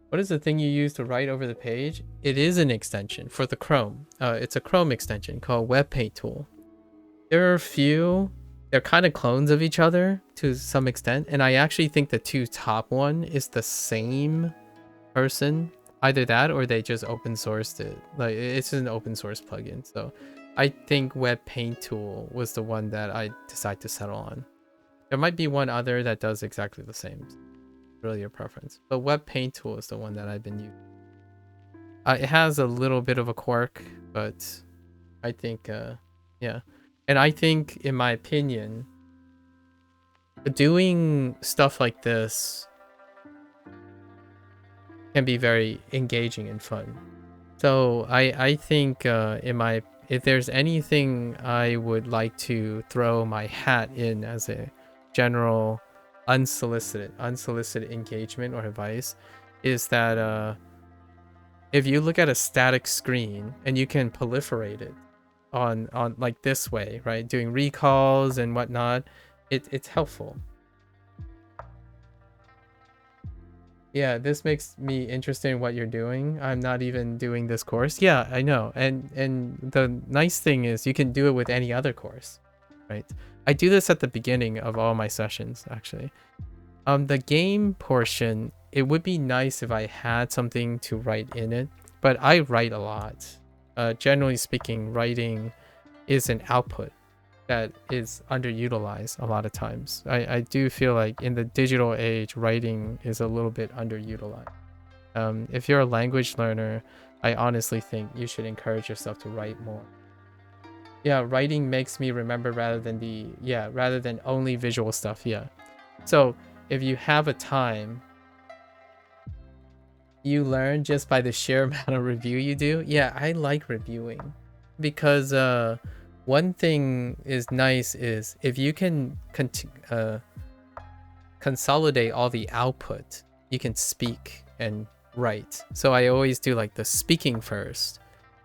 What is the thing you use to write over the page? It is an extension for the Chrome. It's a Chrome extension called Web Paint Tool. There are a few. They're kind of clones of each other to some extent, and I actually think the two top one is the same person. Either that or they just open sourced it. Like, it's an open source plugin. So I think Web Paint Tool was the one that I decided to settle on. There might be one other that does exactly the same. Really your preference. But Web Paint Tool is the one that I've been using. It has a little bit of a quirk, but I think, yeah. And I think, in my opinion, doing stuff like this can be very engaging and fun. So I think if there's anything I would like to throw my hat in as a general unsolicited engagement or advice, is that if you look at a static screen and you can proliferate it on like this way, right, doing recalls and whatnot, it's helpful. Yeah, this makes me interested in what you're doing. I'm not even doing this course. Yeah, I know. And the nice thing is you can do it with any other course, right? I do this at the beginning of all my sessions, actually. The game portion, it would be nice if I had something to write in it, but I write a lot. Generally speaking, writing is an output that is underutilized a lot of times. I do feel like in the digital age, writing is a little bit underutilized. If you're a language learner, I honestly think you should encourage yourself to write more. Yeah, writing makes me remember rather than only visual stuff. Yeah. So if you have a time, you learn just by the sheer amount of review you do. Yeah, I like reviewing because one thing is nice is if you can consolidate all the output, you can speak and write. So I always do like the speaking first,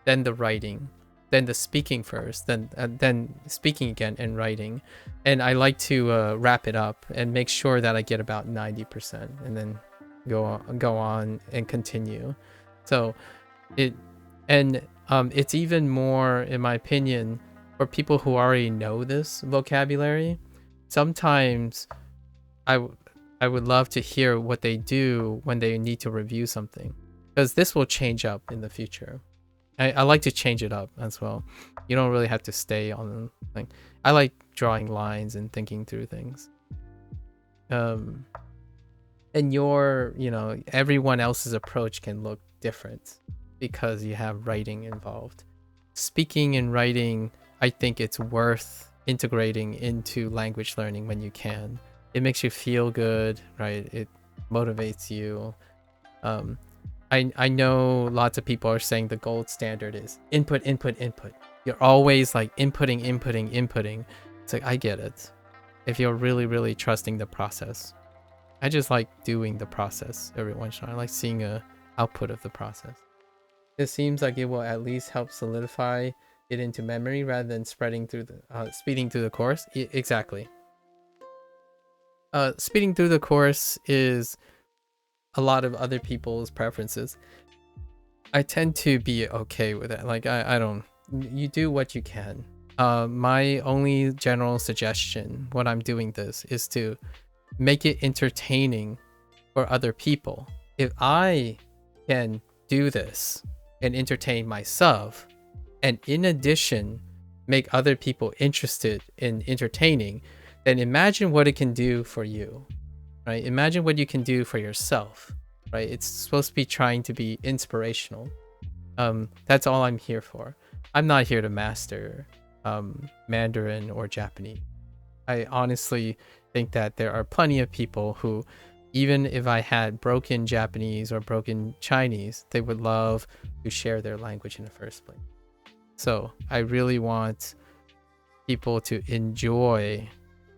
then the writing, then the speaking first, then speaking again and writing. And I like to wrap it up and make sure that I get about 90% and then go on and continue. So it's even more, in my opinion, for people who already know this vocabulary. Sometimes I would love to hear what they do when they need to review something, because this will change up in the future. I like to change it up as well. You don't really have to stay on, like, I like drawing lines and thinking through things. And everyone else's approach can look different because you have writing involved. Speaking and writing, I think it's worth integrating into language learning when you can. It makes you feel good, right? It motivates you. I know lots of people are saying the gold standard is input. You're always like inputting. It's like, I get it. If you're really, really trusting the process. I just like doing the process every once in a while. I like seeing a output of the process. It seems like it will at least help solidify it into memory rather than speeding through the course. Exactly. Speeding through the course is a lot of other people's preferences. I tend to be okay with it. Like, I don't. You do what you can. My only general suggestion when I'm doing this is to make it entertaining for other people. If I can do this and entertain myself, and in addition make other people interested in entertaining, then imagine what it can do for you, right? Imagine what you can do for yourself, right? It's supposed to be trying to be inspirational. That's all I'm here for. I'm not here to master Mandarin or Japanese. I honestly think that there are plenty of people who, even if I had broken Japanese or broken Chinese, they would love to share their language in the first place. So I really want people to enjoy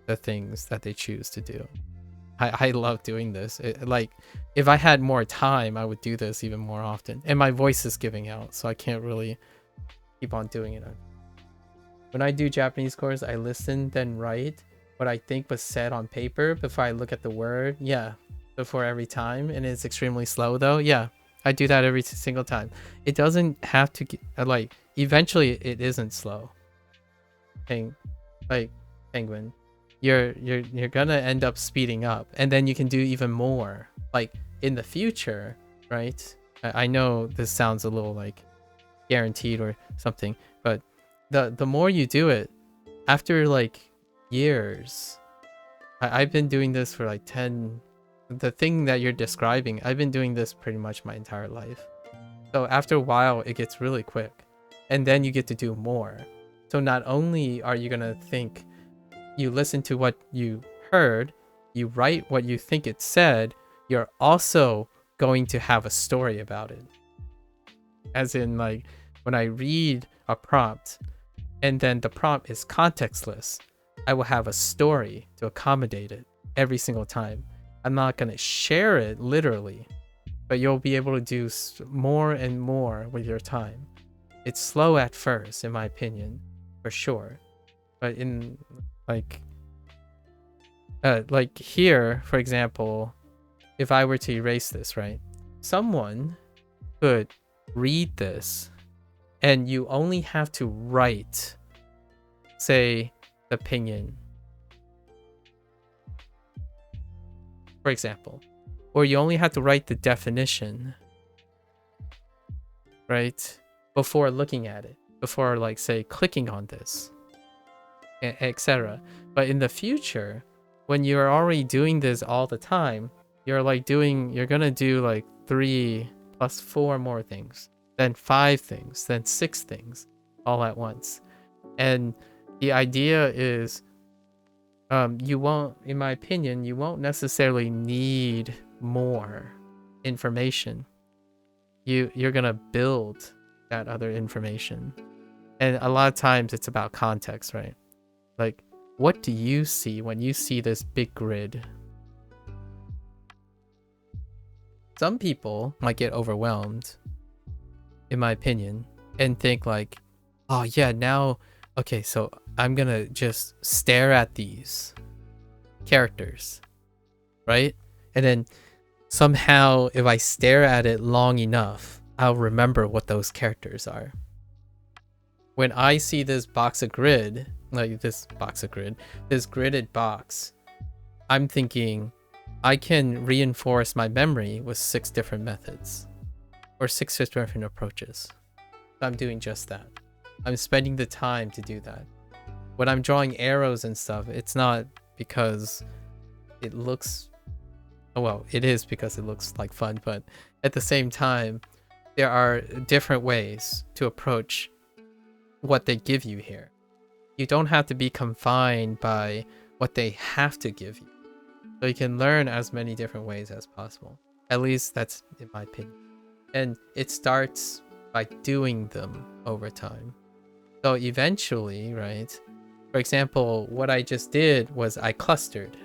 the things that they choose to do. I love doing this. Like, if I had more time, I would do this even more often. And my voice is giving out, so I can't really keep on doing it. When I do Japanese course, I listen, then write what I think was said on paper before I look at the word. Yeah, before every time, and it's extremely slow though. Yeah, I do that every single time. It doesn't have to get, like, eventually it isn't slow. Like Penguin, you're gonna end up speeding up, and then you can do even more. Like in the future, right? I know this sounds a little like guaranteed or something, but the more you do it, after like years, I've been doing this for like 10. The thing that you're describing, I've been doing this pretty much my entire life. So after a while, it gets really quick, and then you get to do more. So not only are you gonna think, you listen to what you heard, you write what you think it said, you're also going to have a story about it. As in, like, when I read a prompt and then the prompt is contextless, I will have a story to accommodate it every single time. I'm not going to share it literally, but you'll be able to do more and more with your time. It's slow at first, in my opinion, for sure. But in like here, for example, if I were to erase this, right? Someone could read this and you only have to write, say, the pinyin, for example, or you only have to write the definition, right? Before looking at it, before, like, say, clicking on this, etc. But in the future, when you're already doing this all the time, you're gonna do like 3 plus 4 more things, then 5 things, then 6 things all at once. And the idea is, you won't, in my opinion, you won't necessarily need more information. You're gonna build that other information. And a lot of times it's about context, right? Like, what do you see when you see this big grid? Some people might get overwhelmed, in my opinion, and think like, oh yeah, now, okay, so I'm gonna just stare at these characters, right? And then somehow, if I stare at it long enough, I'll remember what those characters are. When I see this grid, this gridded box, I'm thinking I can reinforce my memory with 6 different methods or 6 different approaches. I'm doing just that. I'm spending the time to do that. When I'm drawing arrows and stuff, it's not because it looks, well, it is because it looks like fun, but at the same time, there are different ways to approach what they give you here. You don't have to be confined by what they have to give you. So you can learn as many different ways as possible. At least that's in my opinion. And it starts by doing them over time. So eventually, right? For example, what I just did was I clustered.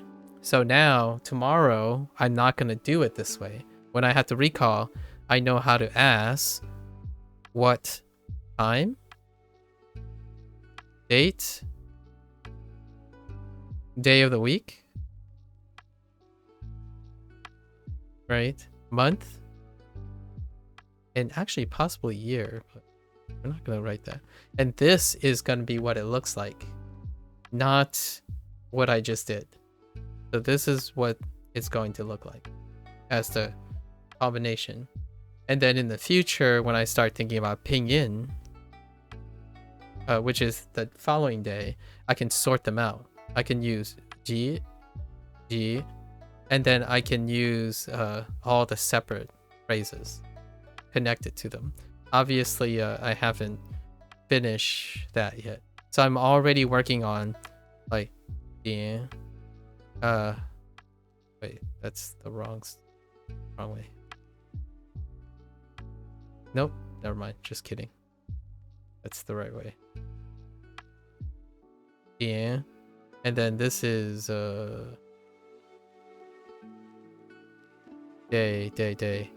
So now, tomorrow, I'm not going to do it this way. When I have to recall, I know how to ask what time, date, day of the week, right? Month, and actually possibly year, but we're not going to write that. And this is going to be what it looks like, not what I just did. So this is what it's going to look like as the combination. And then in the future, when I start thinking about pinyin, which is the following day, I can sort them out. I can use G, and then I can use all the separate phrases connected to them. Obviously, I haven't finished that yet. So I'm already working on, like, wait, that's the wrong way. Nope, never mind, just kidding. That's the right way. Yeah. And then this is day.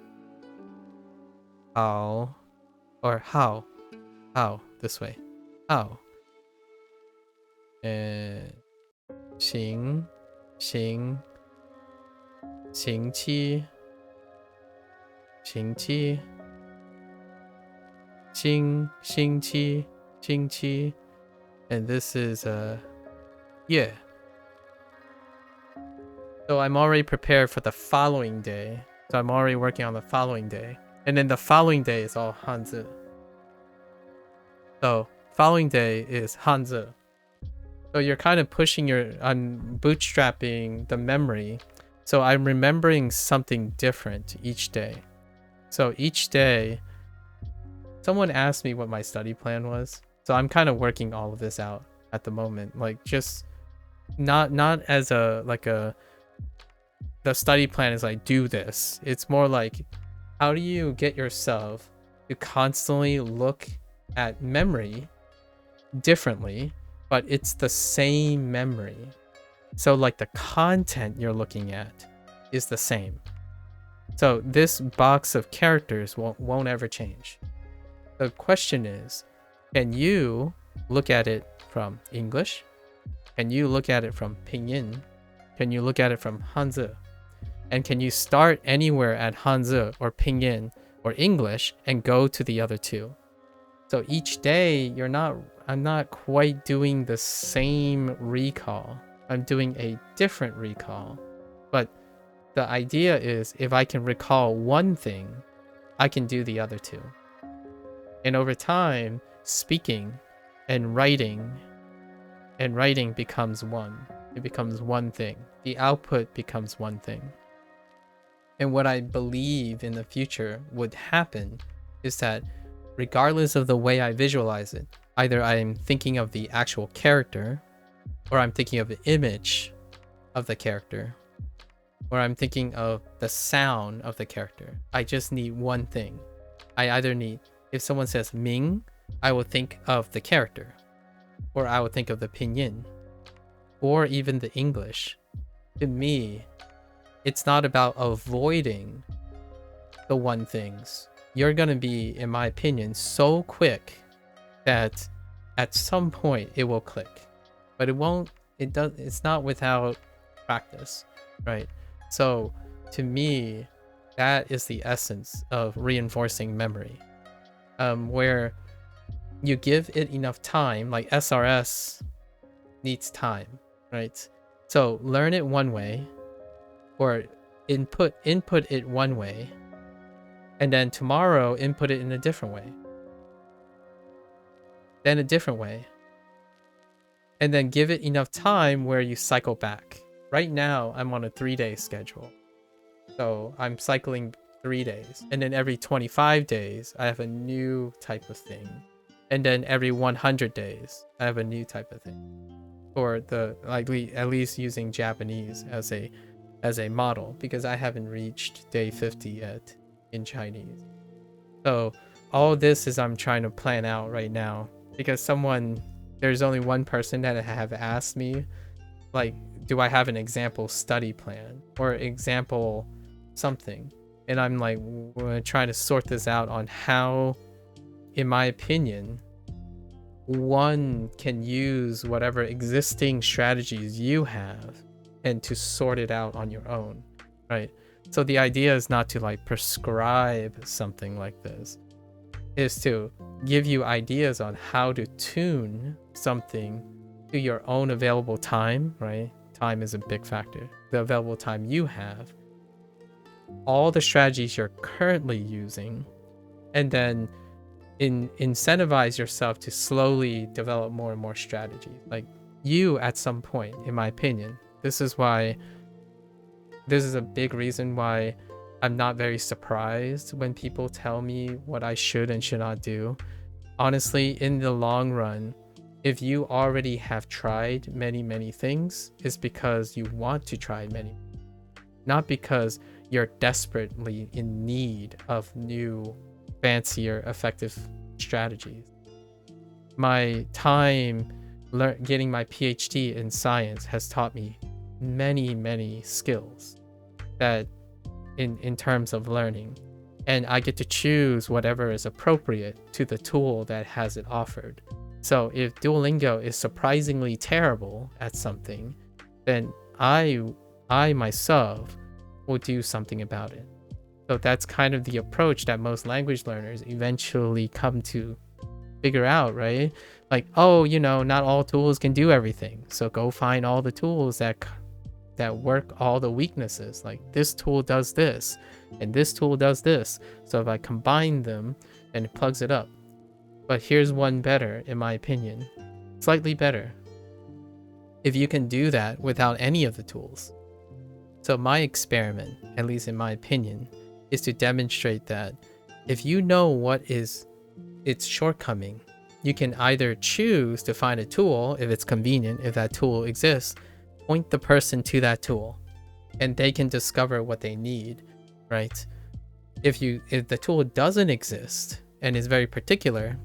How, or how this way. How. And 行星期星期星期 and this is yeah. So I'm already prepared for the following day. So I'm already working on the following day. And then the following day is all Hanzi. So following day is Hanzi. So you're kind of pushing I'm bootstrapping the memory. So I'm remembering something different each day. So each day, someone asked me what my study plan was. So I'm kind of working all of this out at the moment. Like just not as the study plan is like do this. It's more like how do you get yourself to constantly look at memory differently, but it's the same memory. So like the content you're looking at is the same. So this box of characters won't ever change. The question is, can you look at it from English? Can you look at it from Pinyin? Can you look at it from Hanzi? And can you start anywhere at Hanzi or Pinyin or English and go to the other two? So each day I'm not quite doing the same recall. I'm doing a different recall. But the idea is if I can recall one thing, I can do the other two. And over time, speaking and writing becomes one. It becomes one thing. The output becomes one thing. And what I believe in the future would happen is that regardless of the way I visualize it, either I'm thinking of the actual character, or I'm thinking of the image of the character, or I'm thinking of the sound of the character. I just need one thing. I either need, if someone says Ming, I will think of the character, or I will think of the pinyin, or even the English. To me, it's not about avoiding the one things. You're gonna be, in my opinion, so quick that at some point it will click. But it's not without practice, right? So to me, that is the essence of reinforcing memory. Where you give it enough time, like SRS needs time, right? So learn it one way, or input it one way, and then tomorrow input it in a different way, then a different way, and then give it enough time where you cycle back. Right now I'm on a 3-day schedule, so I'm cycling 3 days, and then every 25 days I have a new type of thing, and then every 100 days I have a new type of thing, or at least using Japanese as a model, because I haven't reached day 50 yet in Chinese. So all this is I'm trying to plan out right now, because there's only one person that have asked me, like, do I have an example study plan or example something? And I'm like, we're trying to sort this out on how, in my opinion, one can use whatever existing strategies you have and to sort it out on your own, right? So the idea is not to like prescribe something like this, is to give you ideas on how to tune something to your own available time, right? Time is a big factor. The available time you have, all the strategies you're currently using, and then incentivize yourself to slowly develop more and more strategies. Like you, at some point, in my opinion, this is a big reason why I'm not very surprised when people tell me what I should and should not do. Honestly, in the long run, if you already have tried many things, it's because you want to try many, not because you're desperately in need of new, fancier, effective strategies. My time getting my PhD in science has taught me many skills that in terms of learning, and I get to choose whatever is appropriate to the tool that has it offered. So if Duolingo is surprisingly terrible at something, then I myself will do something about it. So that's kind of the approach that most language learners eventually come to figure out, right? Like, oh, not all tools can do everything. So go find all the tools that work all the weaknesses. Like this tool does this and this tool does this. So if I combine them, then it plugs it up. But here's one better, in my opinion. Slightly better. If you can do that without any of the tools. So my experiment, at least in my opinion, is to demonstrate that if you know what is its shortcoming, you can either choose to find a tool if it's convenient, if that tool exists, point the person to that tool, and they can discover what they need, right? If the tool doesn't exist and is very particular,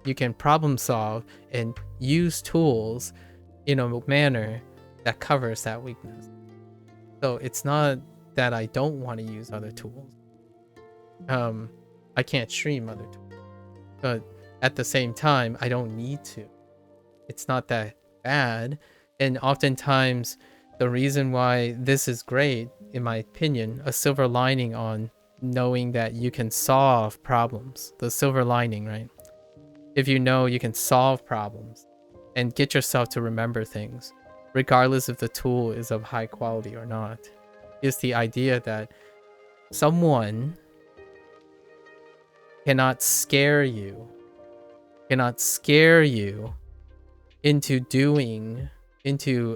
you can problem solve and use tools in a manner that covers that weakness. So it's not that I don't want to use other tools. I can't stream other tools, but at the same time, I don't need to. It's not that bad. And oftentimes, the reason why this is great, in my opinion, a silver lining on knowing that you can solve problems, the silver lining, right? If you know you can solve problems and get yourself to remember things, regardless if the tool is of high quality or not, is the idea that someone cannot scare you into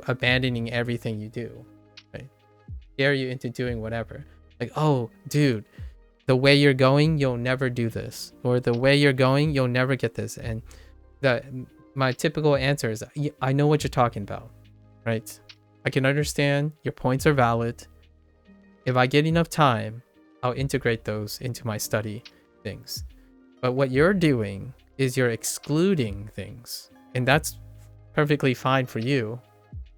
abandoning everything you do, right? Scare you into doing whatever. Like, oh, dude, the way you're going, you'll never do this, or the way you're going, you'll never get this. And my typical answer is, I know what you're talking about, right? I can understand your points are valid. If I get enough time, I'll integrate those into my study things. But what you're doing is you're excluding things, and that's perfectly fine for you.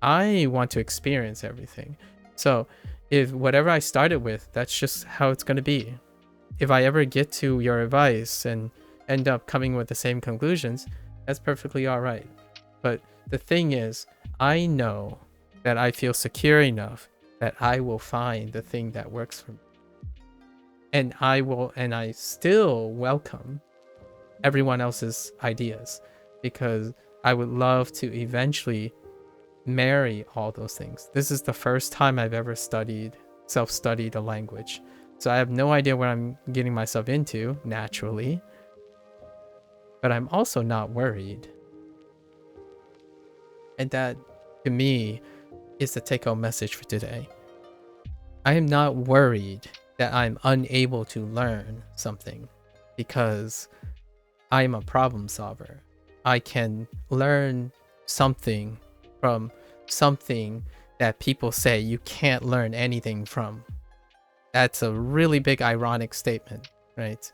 I want to experience everything. So if whatever I started with, that's just how it's going to be. If I ever get to your advice and end up coming with the same conclusions, that's perfectly all right. But the thing is, I know that I feel secure enough that I will find the thing that works for me. And I still welcome everyone else's ideas, because I would love to eventually marry all those things. This is the first time I've ever self-studied a language. So I have no idea what I'm getting myself into, naturally. But I'm also not worried. And that, to me, is the take-home message for today. I am not worried that I'm unable to learn something, because I'm a problem solver. I can learn something from something that people say you can't learn anything from. That's a really big ironic statement, right?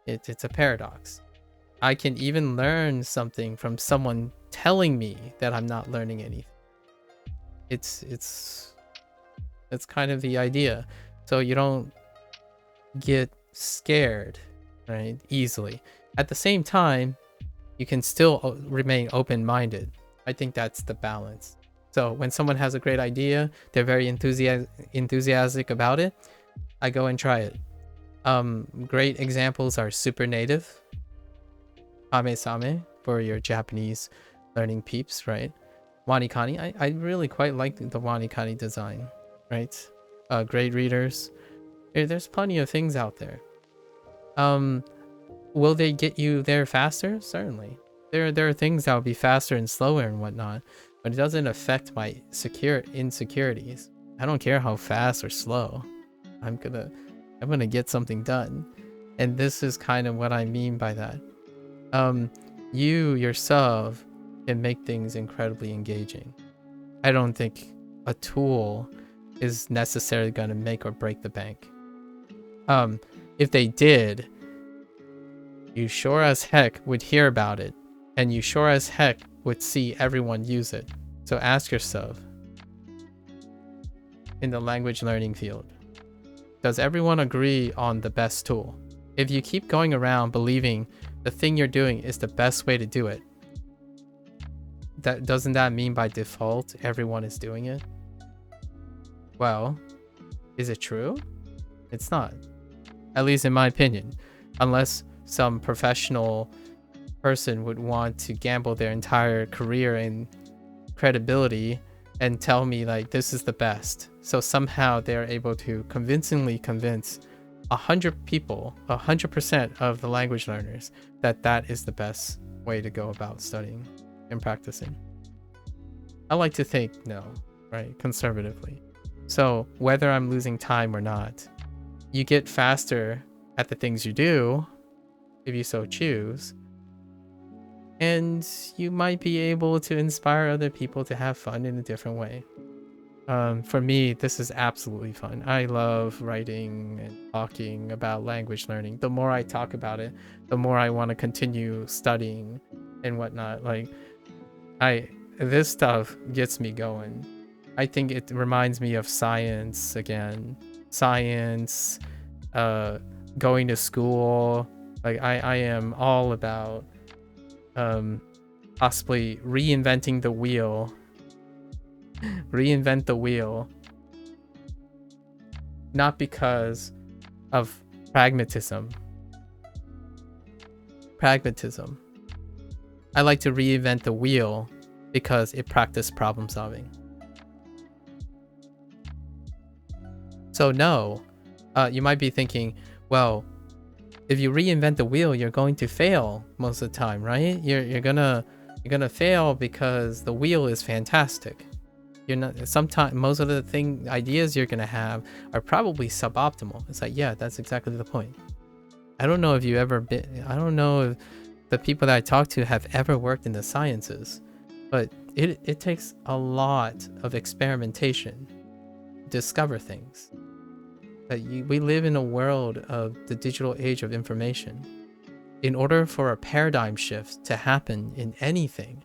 It's a paradox. I can even learn something from someone telling me that I'm not learning anything. It's kind of the idea. So you don't get scared, right, easily. At the same time, you can still remain open-minded. I think that's the balance. So when someone has a great idea, they're very enthusiastic about it, I go and try it. Great examples are Super Native, Ame-same for your Japanese learning peeps, right? Wanikani, I really quite like the Wanikani design, right? Great readers. There's plenty of things out there. Will they get you there faster? Certainly. There are things that will be faster and slower and whatnot, but it doesn't affect my insecurities. I don't care how fast or slow. I'm gonna get something done. And this is kind of what I mean by that. You yourself can make things incredibly engaging. I don't think a tool is necessarily going to make or break the bank. If they did, you sure as heck would hear about it, and you sure as heck would see everyone use it. So ask yourself, in the language learning field, does everyone agree on the best tool? If you keep going around believing the thing you're doing is the best way to do it, doesn't that mean by default everyone is doing it? Well, Is it true? It's not, at least in my opinion, unless some professional person would want to gamble their entire career and credibility and tell me like this is the best. So somehow they're able to convincingly convince 100 people, 100% of the language learners, that that is the best way to go about studying and practicing. I like to think no, right? Conservatively. So whether I'm losing time or not, you get faster at the things you do if you so choose, and you might be able to inspire other people to have fun in a different way. For me, this is absolutely fun. I love writing and talking about language learning. The more I talk about it, the more I want to continue studying and whatnot. Like, this stuff gets me going. I think it reminds me of science again. Science, going to school. Like, I am all about possibly reinventing the wheel. Reinvent the wheel. Not because of pragmatism. I like to reinvent the wheel because it practiced problem solving. So no, you might be thinking, well, if you reinvent the wheel, you're going to fail most of the time, right? You're gonna fail because the wheel is fantastic. You're not, sometimes most of the ideas you're gonna have are probably suboptimal. It's like, yeah, that's exactly the point. I don't know if the people that I talk to have ever worked in the sciences, but it takes a lot of experimentation to discover things. We live in a world of the digital age of information. In order for a paradigm shift to happen in anything,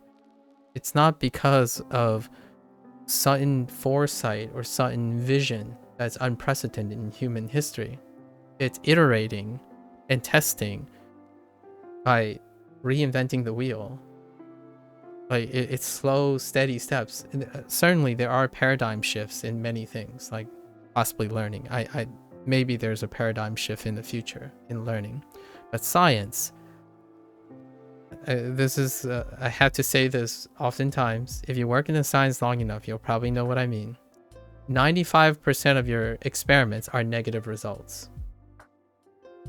it's not because of sudden foresight or sudden vision that's unprecedented in human history. It's iterating and testing by reinventing the wheel. Like, it's slow, steady steps. And certainly there are paradigm shifts in many things, like possibly learning. Maybe there's a paradigm shift in the future in learning, but science, this is I have to say this oftentimes. If you work in the science long enough, you'll probably know what I mean. 95% of your experiments are negative results.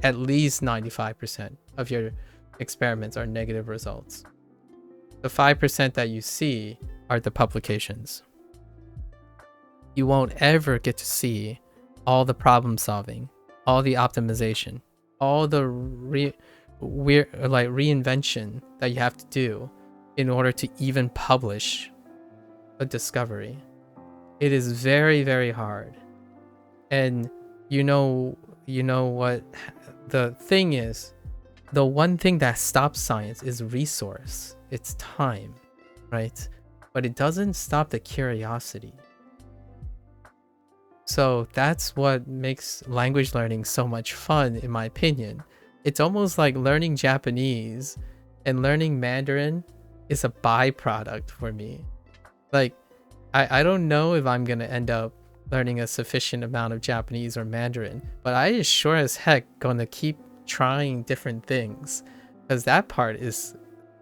At least 95% of your experiments are negative results. The 5% that you see are the publications. You won't ever get to see all the problem solving, all the optimization, all the reinvention that you have to do in order to even publish a discovery. It is very, very hard. And you know what the thing is, the one thing that stops science is resource. It's time, right? But it doesn't stop the curiosity. So that's what makes language learning so much fun, in my opinion. It's almost like learning Japanese and learning Mandarin is a byproduct for me. Like, I don't know if I'm gonna end up learning a sufficient amount of Japanese or Mandarin, but I is sure as heck gonna keep trying different things, because that part is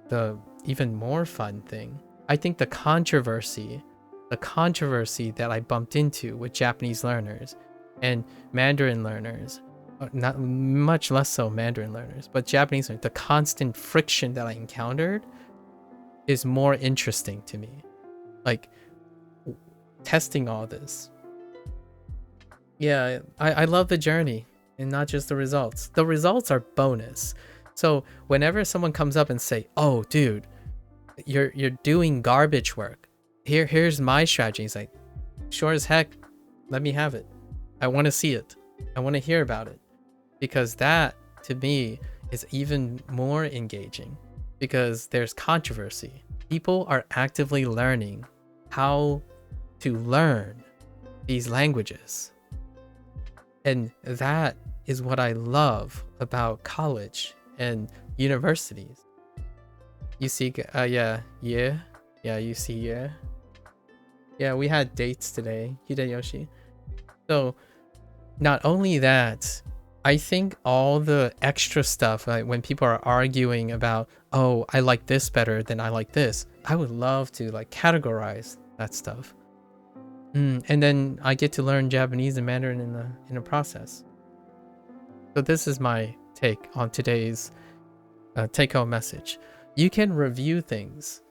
the even more fun thing. I think the controversy that I bumped into with Japanese learners and Mandarin learners, not much less so Mandarin learners, but Japanese learners, the constant friction that I encountered is more interesting to me. Like, testing all this. Yeah, I love the journey and not just the results. The results are bonus. So whenever someone comes up and say, "Oh, dude, you're doing garbage work. Here's my strategy." It's like, sure as heck, let me have it. I want to see it. I want to hear about it, because that to me is even more engaging, because there's controversy. People are actively learning how to learn these languages. And that is what I love about college and universities. You see, you see, yeah, we had dates today, Hideyoshi. So Not only that, I think all the extra stuff, like when people are arguing about, oh, I like this better than I like this, I would love to like categorize that stuff. And then I get to learn Japanese and Mandarin in the process. So this is my take on today's take-home message. You can review things.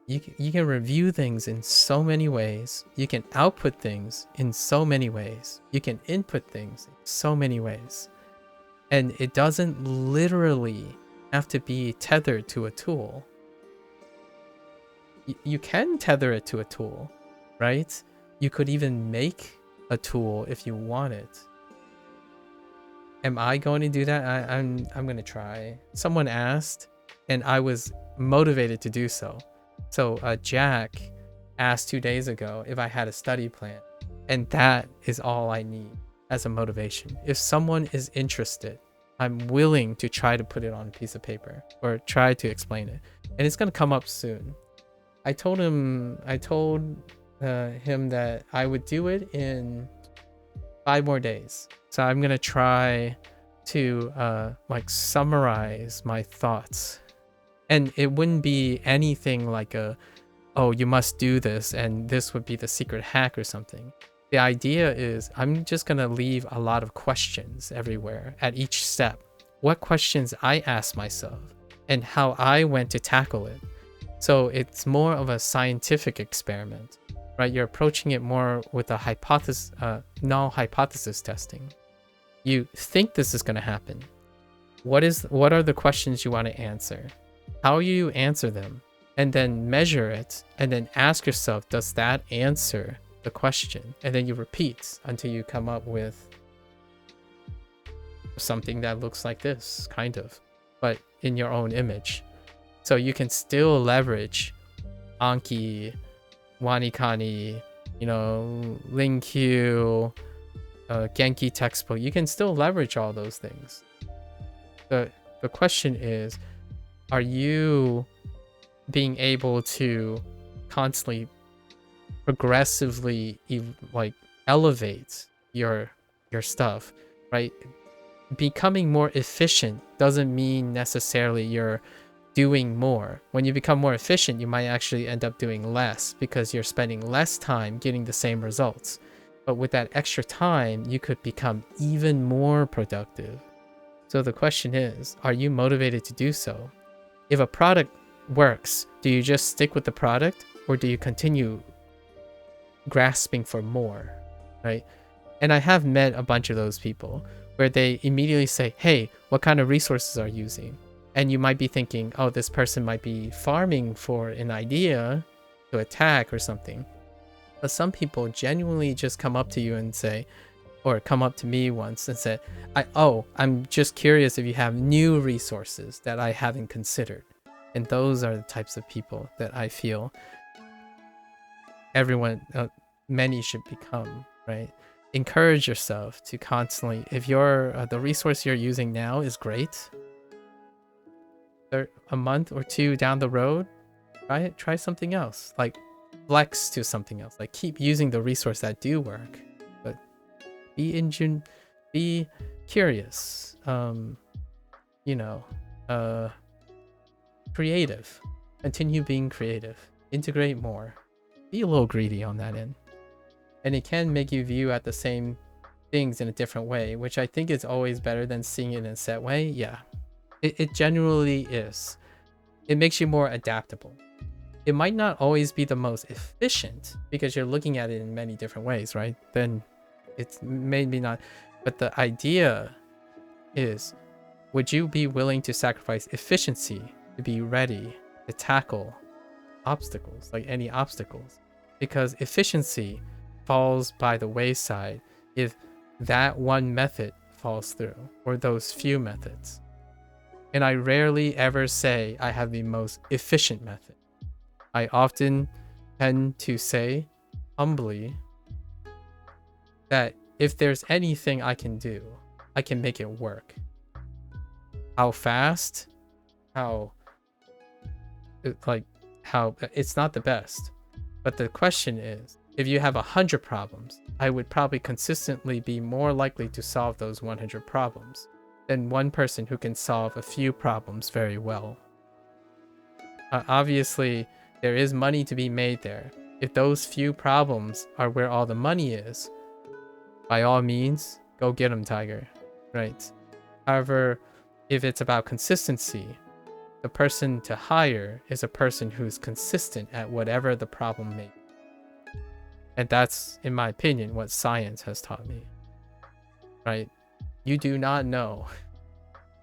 You can review things in so many ways. You can output things in so many ways. You can input things in so many ways. And it doesn't literally have to be tethered to a tool. You can tether it to a tool, right? You could even make a tool if you want it. Am I going to do that? I'm going to try. Someone asked, and I was motivated to do so. So Jack asked 2 days ago if I had a study plan, and that is all I need as a motivation. If someone is interested, I'm willing to try to put it on a piece of paper or try to explain it, and it's going to come up soon. I told him that I would do it in 5 more days. So I'm gonna try to like summarize my thoughts, and it wouldn't be anything like oh, you must do this and this would be the secret hack or something. The idea is I'm just gonna leave a lot of questions everywhere at each step. What questions I asked myself and how I went to tackle it. So it's more of a scientific experiment, right? You're approaching it more with a hypothesis, null hypothesis testing. You think this is going to happen. What are the questions you want to answer? How you answer them, and then measure it, and then ask yourself, does that answer the question? And then you repeat until you come up with something that looks like this, kind of, but in your own image. So you can still leverage Anki, Wanikani, Lingq, Genki textbook. You can still leverage all those things. The question is, are you being able to constantly, progressively elevate your stuff, right? Becoming more efficient doesn't mean necessarily you're doing more. When you become more efficient, you might actually end up doing less because you're spending less time getting the same results. But with that extra time, you could become even more productive. So the question is, are you motivated to do so? If a product works, do you just stick with the product, or do you continue grasping for more, right? And I have met a bunch of those people where they immediately say, hey, what kind of resources are you using? And you might be thinking, oh, this person might be farming for an idea to attack or something. But some people genuinely just come up to you and say, or come up to me once and said, I'm just curious if you have new resources that I haven't considered. And those are the types of people that I feel many should become, right? Encourage yourself to constantly, if the resource you're using now is great, a month or two down the road, try something else, like flex to something else, like keep using the resource that do work, but be curious, creative, continue being creative, integrate more, be a little greedy on that end. And it can make you view at the same things in a different way, which I think is always better than seeing it in a set way. Yeah, it generally is. It makes you more adaptable. It might not always be the most efficient because you're looking at it in many different ways, right? Then it's maybe not. But the idea is, would you be willing to sacrifice efficiency to be ready to tackle obstacles, like any obstacles? Because efficiency falls by the wayside if that one method falls through, or those few methods. And I rarely ever say I have the most efficient method. I often tend to say humbly that if there's anything I can do, I can make it work. How fast, how it's not the best. But the question is, If you have 100 problems, I would probably consistently be more likely to solve those 100 problems than one person who can solve a few problems very well. Obviously, there is money to be made there. If those few problems are where all the money is, by all means, go get them, Tiger. Right. However, if it's about consistency, the person to hire is a person who's consistent at whatever the problem may be. And that's, in my opinion, what science has taught me. Right? You do not know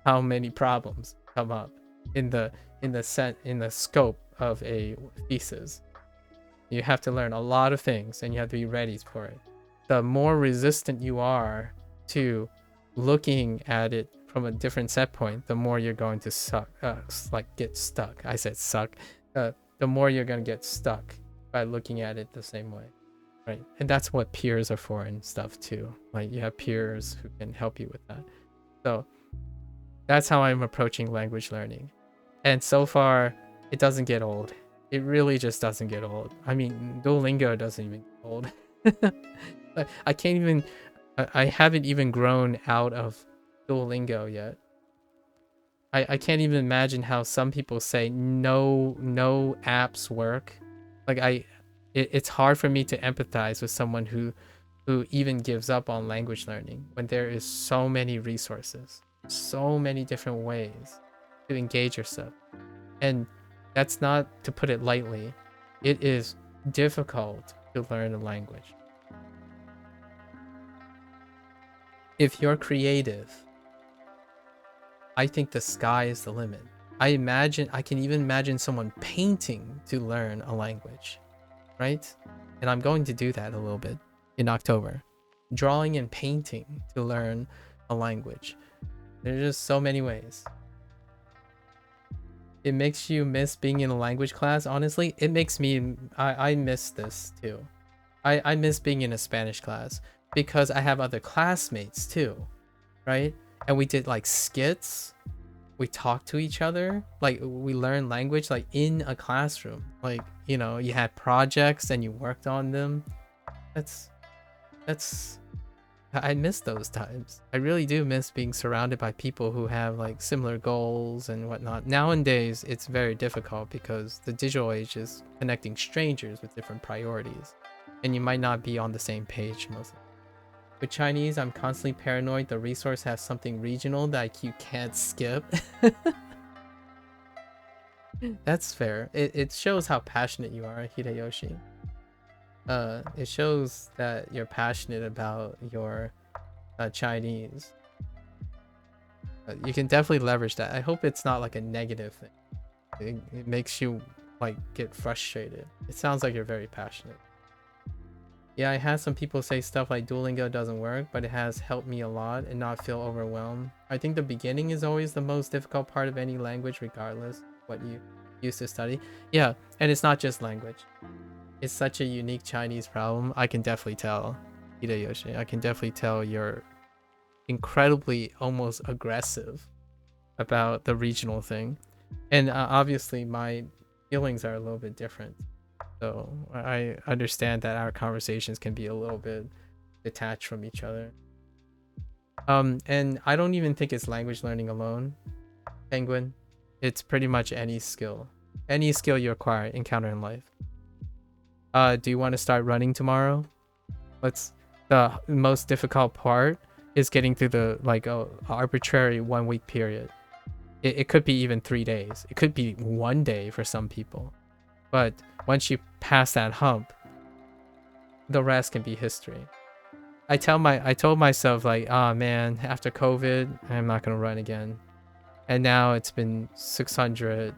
how many problems come up in the scope of a thesis. You have to learn a lot of things and you have to be ready for it. The more resistant you are to looking at it from a different set point, the more you're going to get stuck. I said suck. The more you're going to get stuck by looking at it the same way, right? And that's what peers are for and stuff too. Like you have peers who can help you with that. So that's how I'm approaching language learning. And so far, it doesn't get old. It really just doesn't get old. I mean, Duolingo doesn't even get old. I haven't even grown out of Duolingo yet. I can't even imagine how some people say no apps work. Like it's hard for me to empathize with someone who even gives up on language learning when there is so many resources, so many different ways to engage yourself. And that's not to put it lightly. It is difficult to learn a language. If you're creative, I think the sky is the limit. I can even imagine someone painting to learn a language, right? And I'm going to do that a little bit in October. Drawing and painting to learn a language. There's just so many ways. It makes you miss being in a language class. Honestly, it makes me, I miss this too. I miss being in a Spanish class because I have other classmates too, right? And we did like skits. We talked to each other. Like we learned language like in a classroom. Like, you know, you had projects and you worked on them. I miss those times. I really do miss being surrounded by people who have like similar goals and whatnot. Nowadays, it's very difficult because the digital age is connecting strangers with different priorities, and you might not be on the same page mostly. With Chinese, I'm constantly paranoid the resource has something regional that you can't skip. That's fair. It shows how passionate you are, Hideyoshi. It shows that you're passionate about your Chinese. You can definitely leverage that. I hope it's not like a negative thing. It makes you like get frustrated. It sounds like you're very passionate. Yeah, I had some people say stuff like Duolingo doesn't work, but it has helped me a lot and not feel overwhelmed. I think the beginning is always the most difficult part of any language, regardless what you used to study. Yeah, and it's not just language. It's such a unique Chinese problem. I can definitely tell, Hideyoshi. I can definitely tell you're incredibly almost aggressive about the regional thing. And obviously my feelings are a little bit different. So I understand that our conversations can be a little bit detached from each other. And I don't even think it's language learning alone, Penguin. It's pretty much any skill you acquire, encounter in life. Do you want to start running tomorrow? The most difficult part is getting through the like arbitrary 1 week period. It could be even 3 days. It could be 1 day for some people. But once you pass that hump, the rest can be history. I told myself like, oh man, after COVID, I'm not gonna run again. And now it's been 600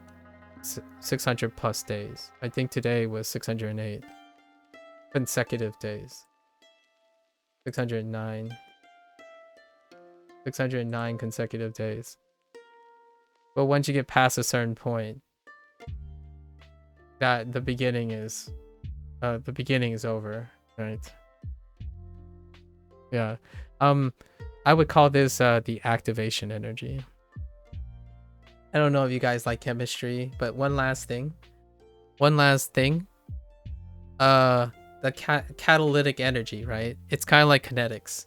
plus days. I think today was 608 consecutive days. 609 consecutive days. But once you get past a certain point, that the beginning is over, right? Yeah. I would call this the activation energy. I don't know if you guys like chemistry, but one last thing. The the catalytic energy, right? It's kind of like kinetics.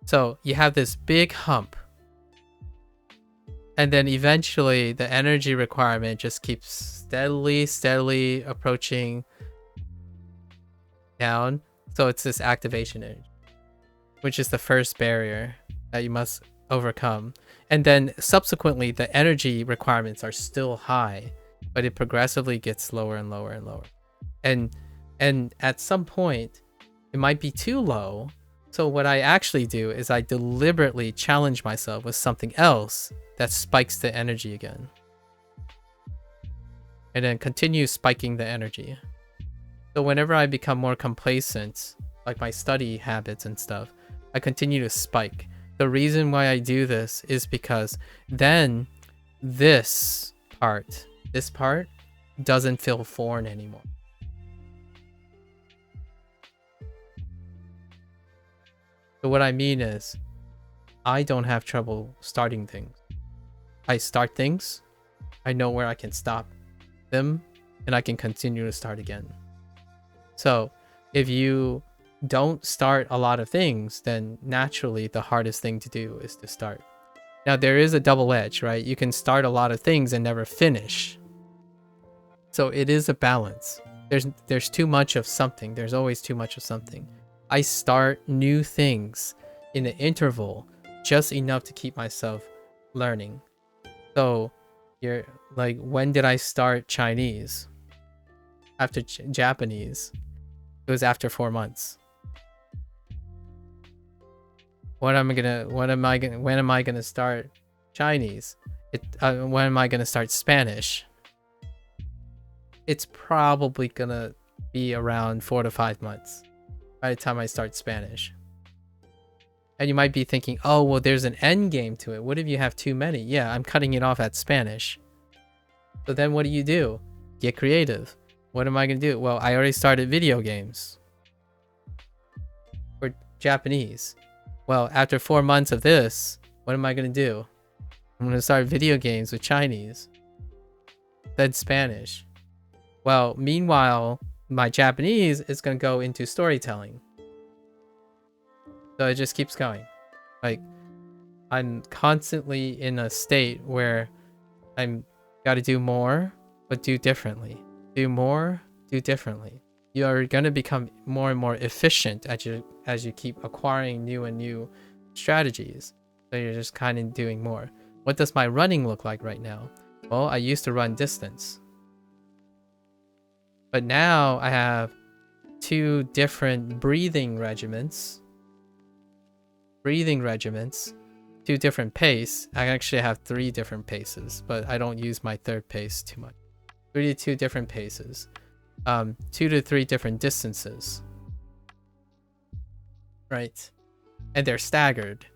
So you have this big hump, and then eventually the energy requirement just keeps steadily approaching down. So it's this activation energy, which is the first barrier that you must overcome. And then subsequently, the energy requirements are still high, but it progressively gets lower and lower and lower. And at some point, it might be too low. So what I actually do is I deliberately challenge myself with something else that spikes the energy again. And then continue spiking the energy. So whenever I become more complacent, like my study habits and stuff, I continue to spike. The reason why I do this is because then this part doesn't feel foreign anymore. So what I mean is, I don't have trouble starting things. I start things, I know where I can stop them, and I can continue to start again. So if you don't start a lot of things, then naturally the hardest thing to do is to start. Now there is a double edge, right? You can start a lot of things and never finish. So it is a balance. There's too much of something. There's always too much of something. I start new things in an interval just enough to keep myself learning. So you're like, when did I start Chinese? After Japanese. It was after 4 months. When am I gonna start Chinese? When am I gonna start Spanish? It's probably gonna be around 4 to 5 months by the time I start Spanish. And you might be thinking, oh, well, there's an end game to it. What if you have too many? Yeah, I'm cutting it off at Spanish. So then what do? Get creative. What am I gonna do? Well, I already started video games for Japanese. Well, after 4 months of this, what am I gonna do? I'm gonna start video games with Chinese, then Spanish. Well, meanwhile, my Japanese is gonna go into storytelling. So it just keeps going. Like, I'm constantly in a state where I'm gotta do more, but do differently. Do more, do differently. You are gonna become more and more efficient as you keep acquiring new and new strategies. So you're just kind of doing more. What does my running look like right now? Well, I used to run distance. But now I have 2 different breathing regimens. 2 different pace. I actually have 3 different paces, but I don't use my 3rd pace too much. 32 different paces. 2 to 3 different distances. Right? And they're staggered.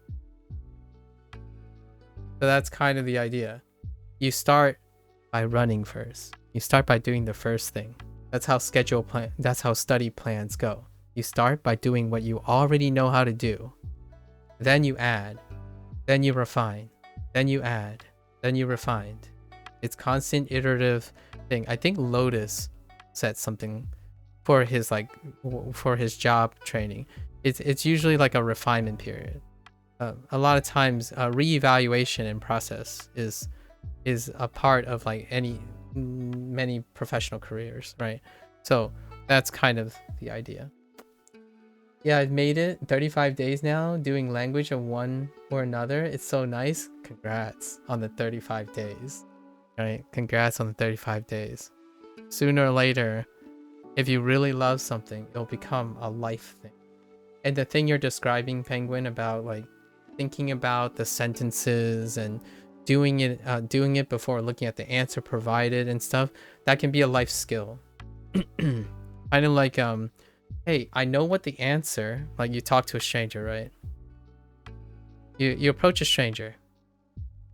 So that's kind of the idea. You start by running first. You start by doing the first thing. That's how study plans go. You start by doing what you already know how to do. Then you add. Then you refine. Then you add. Then you refine. It's constant iterative thing. I think Lotus said something for his job training. It's usually like a refinement period. A lot of times reevaluation and process is a part of like many professional careers, right? So that's kind of the idea. Yeah, I've made it 35 days now doing language of one or another. It's so nice. Congrats on the 35 days. Right? Congrats on the 35 days. Sooner or later, if you really love something, it'll become a life thing. And the thing you're describing, Penguin, about like thinking about the sentences and doing it before looking at the answer provided and stuff, that can be a life skill. Kind of like hey, I know what the answer, like you talk to a stranger, right? You approach a stranger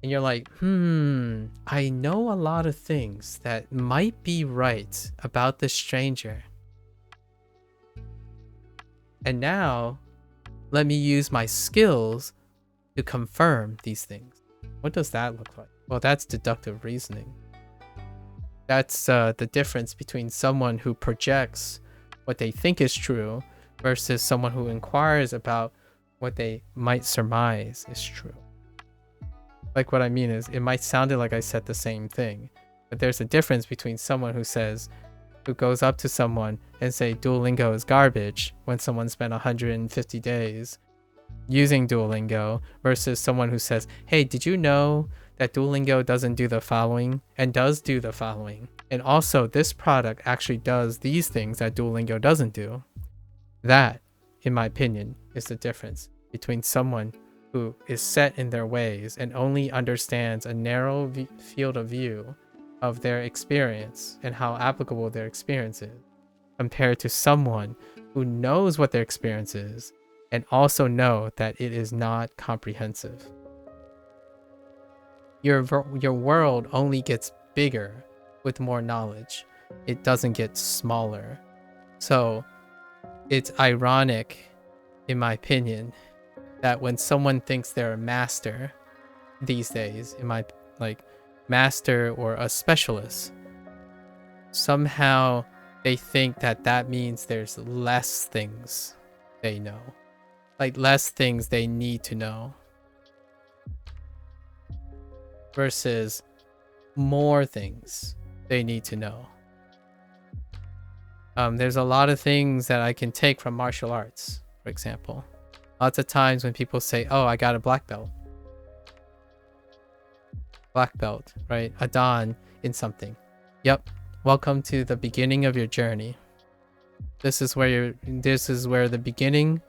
and you're like, I know a lot of things that might be right about this stranger. And now, let me use my skills to confirm these things. What does that look like? Well, that's deductive reasoning. That's the difference between someone who projects what they think is true versus someone who inquires about what they might surmise is true. Like, what I mean is, it might sound like I said the same thing, but there's a difference between someone who goes up to someone and say Duolingo is garbage when someone spent 150 days using Duolingo versus someone who says, hey, did you know that Duolingo doesn't do the following and does do the following? And also, this product actually does these things that Duolingo doesn't do. That, in my opinion, is the difference between someone who is set in their ways and only understands a narrow field of view of their experience and how applicable their experience is, compared to someone who knows what their experience is and also know that it is not comprehensive. Your world only gets bigger with more knowledge. It doesn't get smaller. So it's ironic, in my opinion, that when someone thinks they're a master these days, master or a specialist, somehow they think that means there's less things they know, like less things they need to know versus more things they need to know. There's a lot of things that I can take from martial arts, for example. Lots of times when people say, oh, I got a black belt, right? A dan in something. Yep. Welcome to the beginning of your journey. This is where the beginning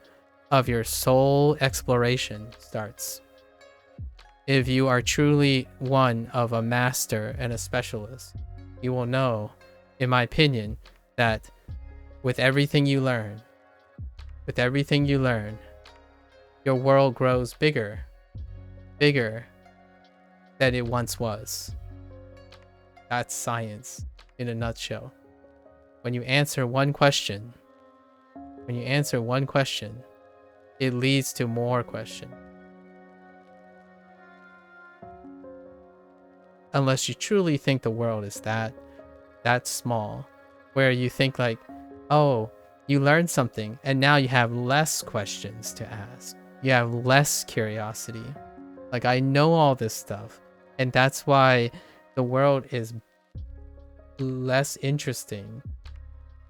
of your soul exploration starts. If you are truly one of a master and a specialist, you will know, in my opinion, that with everything you learn, your world grows bigger than it once was. That's science in a nutshell. When you answer one question, it leads to more questions. Unless you truly think the world is that small, where you think like, oh, you learned something and now you have less questions to ask. You have less curiosity. Like, I know all this stuff, and that's why the world is less interesting.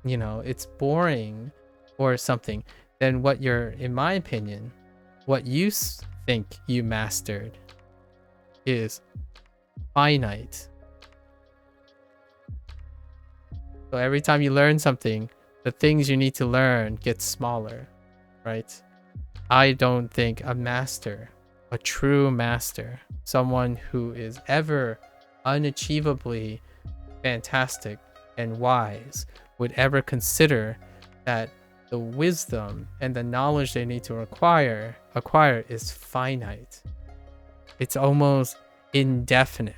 You know, it's boring or something than what in my opinion, what you think you mastered is finite. So every time you learn something, the things you need to learn get smaller, right? I don't think a master, a true master, someone who is ever unachievably fantastic and wise, would ever consider that the wisdom and the knowledge they need to acquire is finite. It's almost indefinitely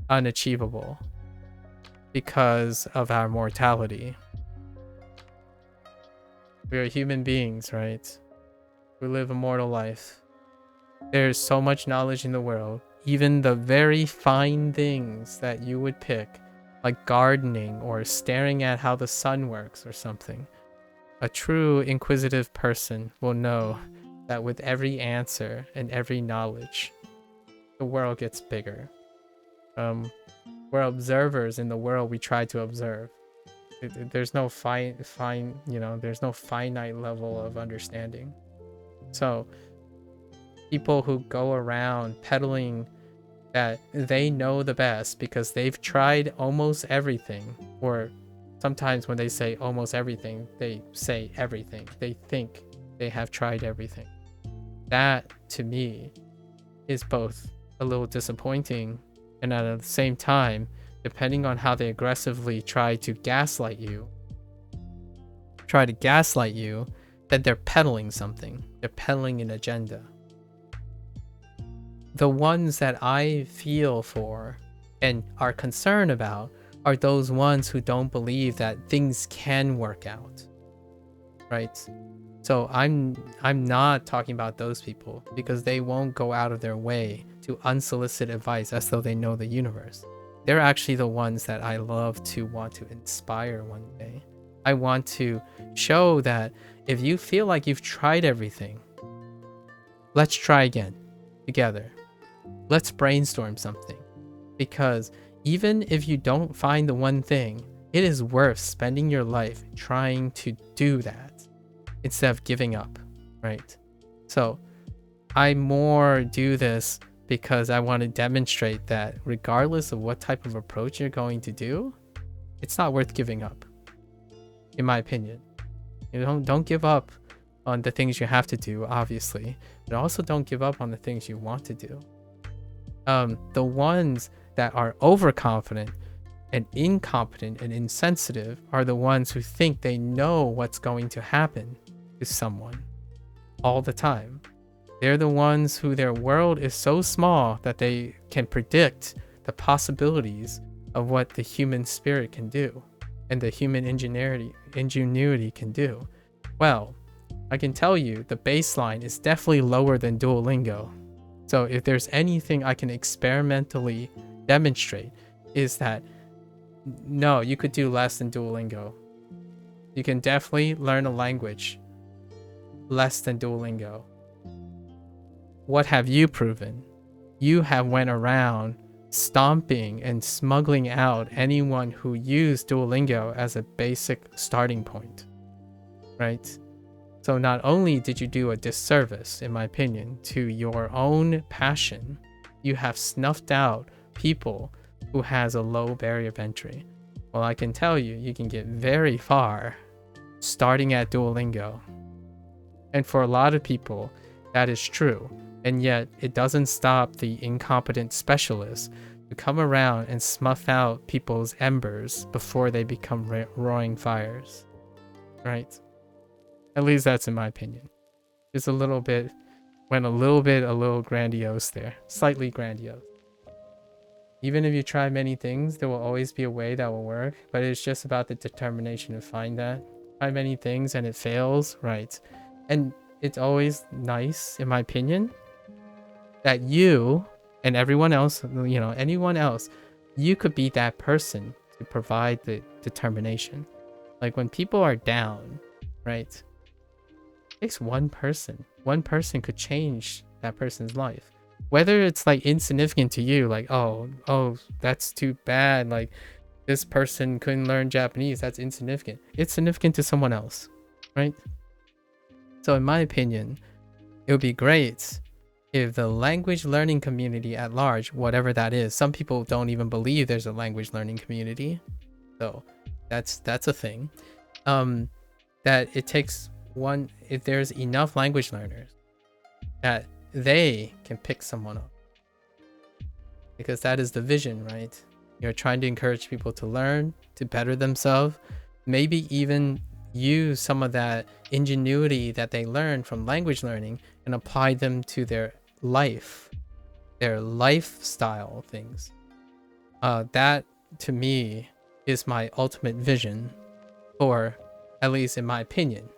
unachievable because of our mortality. We are human beings, right? We live a mortal life. There's so much knowledge in the world. Even the very fine things that you would pick, like gardening or staring at how the sun works or something. A true inquisitive person will know that with every answer and every knowledge, the world gets bigger. We're observers in the world we try to observe. There's no there's no finite level of understanding. So people who go around peddling that they know the best because they've tried almost everything, or sometimes when they say almost everything, they say everything. They think they have tried everything. That, to me, is both a little disappointing and at the same time, depending on how they aggressively try to gaslight you, that they're peddling something. They're peddling an agenda. The ones that I feel for and are concerned about are those ones who don't believe that things can work out, right? So I'm not talking about those people because they won't go out of their way to unsolicited advice as though they know the universe. they're actually the ones that I love to want to inspire one day. I want to show that if you feel like you've tried everything, let's try again together. Let's brainstorm something. Because even if you don't find the one thing, it is worth spending your life trying to do that instead of giving up, right? So I more do this because I want to demonstrate that regardless of what type of approach you're going to do, it's not worth giving up, in my opinion. Don't give up on the things you have to do, obviously, but also don't give up on the things you want to do. The ones that are overconfident and incompetent and insensitive are the ones who think they know what's going to happen to someone all the time. They're the ones who their world is so small that they can predict the possibilities of what the human spirit can do and the human ingenuity can do. Well, I can tell you the baseline is definitely lower than Duolingo. So if there's anything I can experimentally demonstrate, is that no, you could do less than Duolingo. You can definitely learn a language less than Duolingo. What have you proven? You have went around stomping and smuggling out anyone who used Duolingo as a basic starting point, right? So not only did you do a disservice, in my opinion, to your own passion, you have snuffed out people who has a low barrier of entry. Well, I can tell you, you can get very far starting at Duolingo. And for a lot of people, that is true. And yet it doesn't stop the incompetent specialists to come around and snuff out people's embers before they become roaring fires, right? At least that's in my opinion. Just a little grandiose there, slightly grandiose. Even if you try many things, there will always be a way that will work, but it's just about the determination to find that. Try many things and it fails, right? And it's always nice, in my opinion, that you and everyone else, anyone else, you could be that person to provide the determination. Like when people are down, right? It takes one person. One person could change that person's life. Whether it's like insignificant to you, like, oh, that's too bad. Like this person couldn't learn Japanese. That's insignificant. It's significant to someone else, right? So in my opinion, it would be great if the language learning community at large, whatever that is, some people don't even believe there's a language learning community. So that's a thing. That it takes one, if there's enough language learners that they can pick someone up. Because that is the vision, right? You're trying to encourage people to learn, to better themselves, maybe even use some of that ingenuity that they learn from language learning and apply them to their life, their lifestyle things. That to me is my ultimate vision, or at least in my opinion,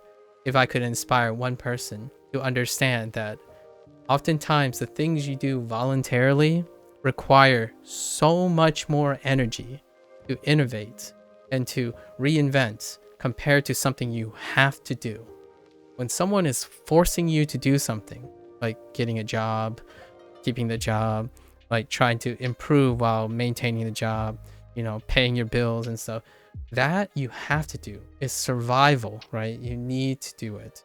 if I could inspire one person to understand that oftentimes the things you do voluntarily require so much more energy to innovate and to reinvent compared to something you have to do. When someone is forcing you to do something, like getting a job, keeping the job, like trying to improve while maintaining the job, paying your bills and stuff, that you have to do. It's survival, right? You need to do it.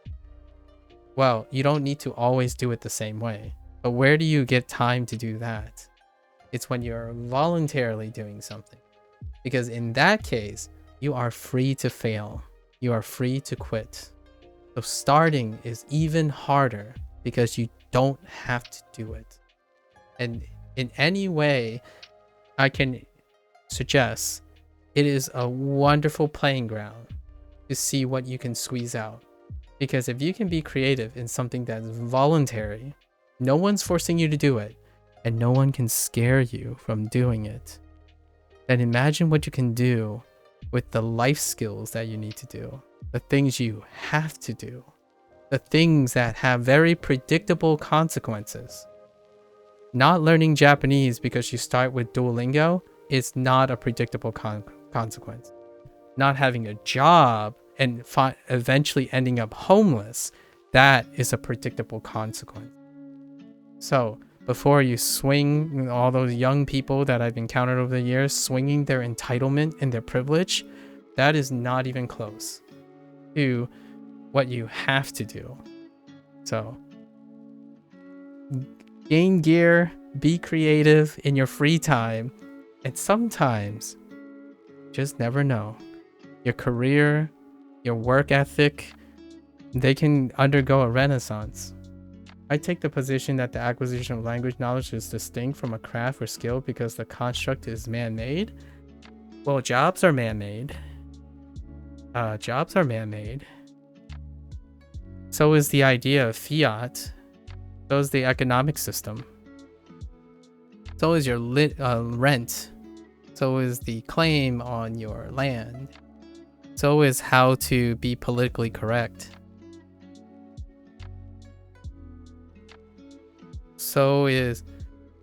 Well, you don't need to always do it the same way. But where do you get time to do that? It's when you're voluntarily doing something. Because in that case, you are free to fail. You are free to quit. So starting is even harder because you don't have to do it. And in any way I can suggest, it is a wonderful playing ground to see what you can squeeze out. Because if you can be creative in something that's voluntary, no one's forcing you to do it, and no one can scare you from doing it, then imagine what you can do with the life skills that you need to do, the things you have to do, the things that have very predictable consequences. Not learning Japanese because you start with Duolingo is not a predictable consequence. Not having a job and eventually ending up homeless, that is a predictable consequence. So before you swing, all those young people that I've encountered over the years swinging their entitlement and their privilege, that is not even close to what you have to do. So gain gear, be creative in your free time, and sometimes, just never know, your career, your work ethic, they can undergo a renaissance. I take the position that the acquisition of language knowledge is distinct from a craft or skill because the construct is man-made. Well, jobs are man-made. So is the idea of fiat. So is the economic system. So is your rent. So is the claim on your land. So is how to be politically correct. So is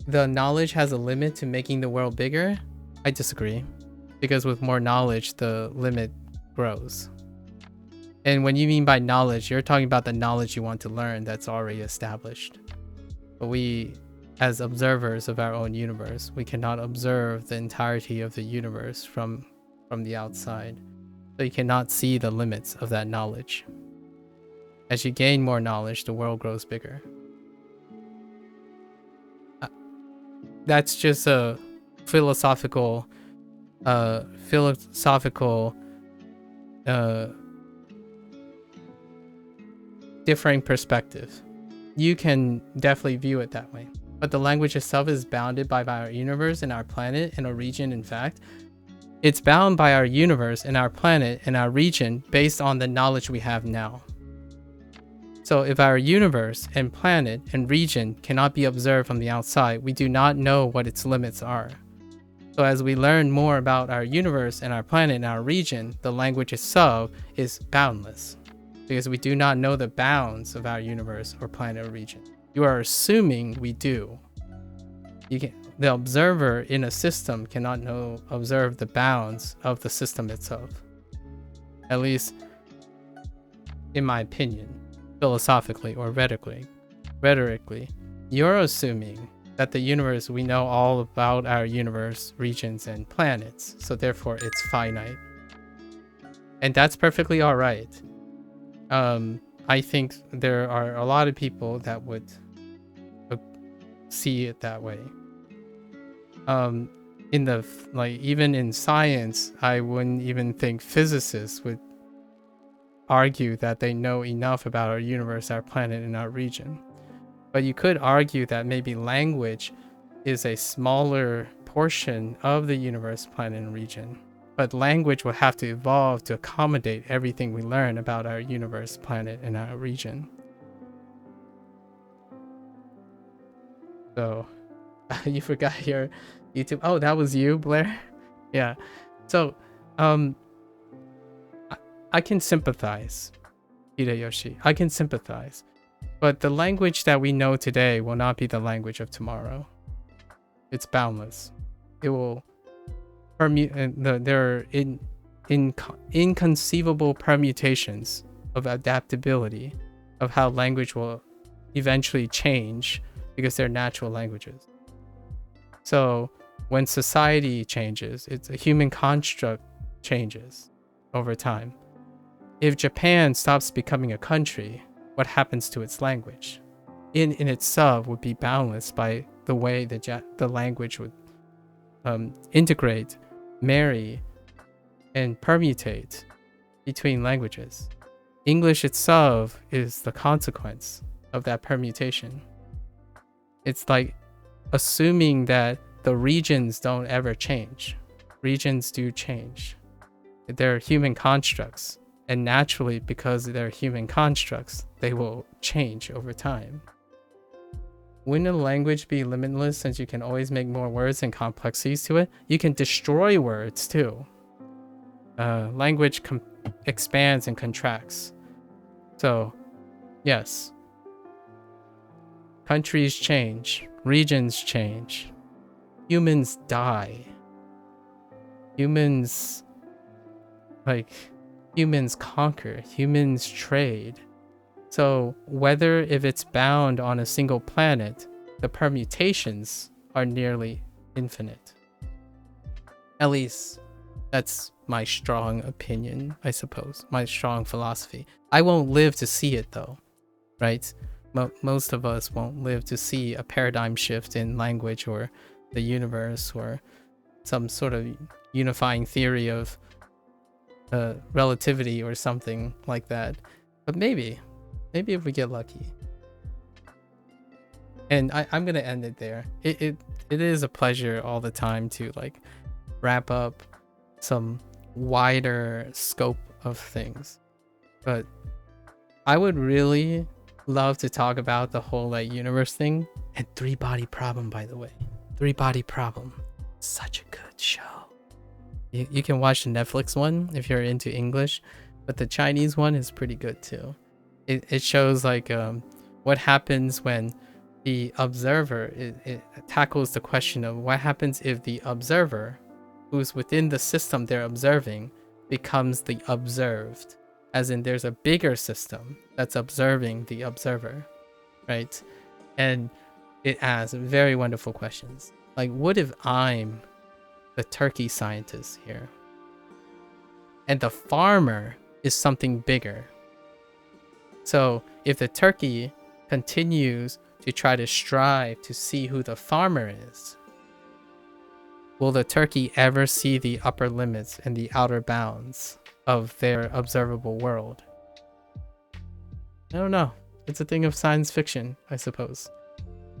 the knowledge has a limit to making the world bigger? I disagree. Because with more knowledge, the limit grows. And when you mean by knowledge, you're talking about the knowledge you want to learn that's already established. But we, as observers of our own universe, we cannot observe the entirety of the universe from the outside. So you cannot see the limits of that knowledge. As you gain more knowledge, the world grows bigger. That's just a philosophical differing perspective. You can definitely view it that way. But the language itself is bounded by our universe and our planet and a region. In fact, it's bound by our universe and our planet and our region based on the knowledge we have now. So if our universe and planet and region cannot be observed from the outside, we do not know what its limits are. So as we learn more about our universe and our planet and our region, the language itself is boundless because we do not know the bounds of our universe or planet or region. You are assuming we do. The observer in a system cannot observe the bounds of the system itself. At least, in my opinion, philosophically or rhetorically, you're assuming that the universe, we know all about our universe, regions, and planets, so therefore it's finite. And that's perfectly all right. I think there are a lot of people that would see it that way. Even in science, I wouldn't even think physicists would argue that they know enough about our universe, our planet, and our region. But you could argue that maybe language is a smaller portion of the universe, planet, and region. But language will have to evolve to accommodate everything we learn about our universe, planet, and our region. So, you forgot your YouTube. Oh, that was you, Blair? Yeah. So, I can sympathize, Hideyoshi. I can sympathize. But the language that we know today will not be the language of tomorrow. It's boundless. It will there are inconceivable permutations of adaptability of how language will eventually change because they're natural languages. So when society changes, it's a human construct changes over time. If Japan stops becoming a country, what happens to its language? In itself would be boundless by the way the language would integrate, marry, and permutate between languages. English itself is the consequence of that permutation. It's like assuming that the regions don't ever change. Regions do change. They're human constructs. And naturally, because they're human constructs, they will change over time. Wouldn't a language be limitless since you can always make more words and complexities to it? You can destroy words too. Language expands and contracts. So, yes. Countries change. Regions change. Humans die. Humans, like, humans conquer, humans trade. So whether if it's bound on a single planet, the permutations are nearly infinite. At least that's my strong opinion, I suppose, my strong philosophy. I won't live to see it though, right? Most of us won't live to see a paradigm shift in language or the universe or some sort of unifying theory of relativity or something like that. But maybe if we get lucky. And I'm gonna end it there. It is a pleasure all the time to like wrap up some wider scope of things. But I would really love to talk about the whole like universe thing. And Three Body Problem, by the way. Three Body Problem. Such a good show. You can watch the Netflix one if you're into English, but the Chinese one is pretty good too. It shows like what happens when the observer, it tackles the question of what happens if the observer who's within the system they're observing becomes the observed, as in there's a bigger system that's observing the observer, right? And it asks very wonderful questions like, what if I'm the turkey scientist here and the farmer is something bigger? So if the turkey continues to try to strive to see who the farmer is, will the turkey ever see the upper limits and the outer bounds of their observable world? I don't know. It's a thing of science fiction, I suppose.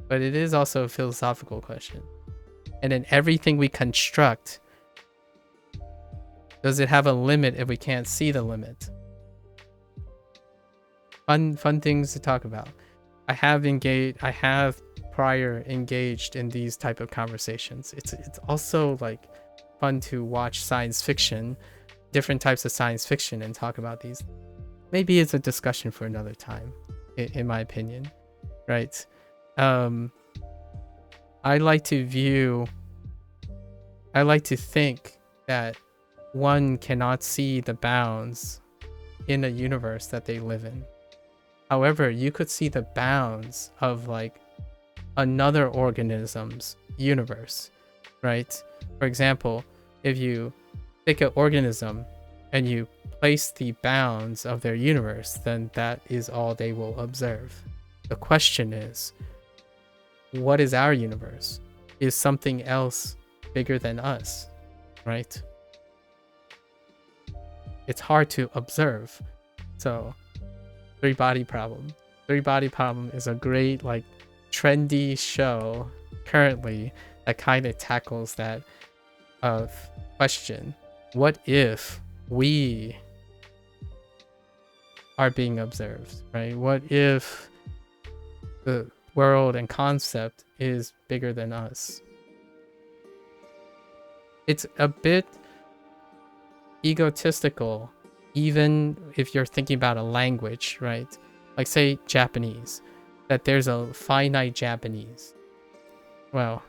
But it is also a philosophical question. And in everything we construct, does it have a limit if we can't see the limit? Fun things to talk about. I have prior engaged in these type of conversations. It's also like fun to watch science fiction, different types of science fiction, and talk about these. Maybe it's a discussion for another time, in my opinion, right? I like to think that one cannot see the bounds in a universe that they live in. However, you could see the bounds of like another organism's universe, right? For example, if you take an organism and you place the bounds of their universe, then that is all they will observe. The question is, what is our universe? Is something else bigger than us, right? It's hard to observe. So Three Body Problem. Three Body Problem is a great like trendy show currently that kind of tackles that question. What if we are being observed, right? What if the world and concept is bigger than us? It's a bit egotistical, even if you're thinking about a language, right? Like say Japanese, that there's a finite Japanese. Well,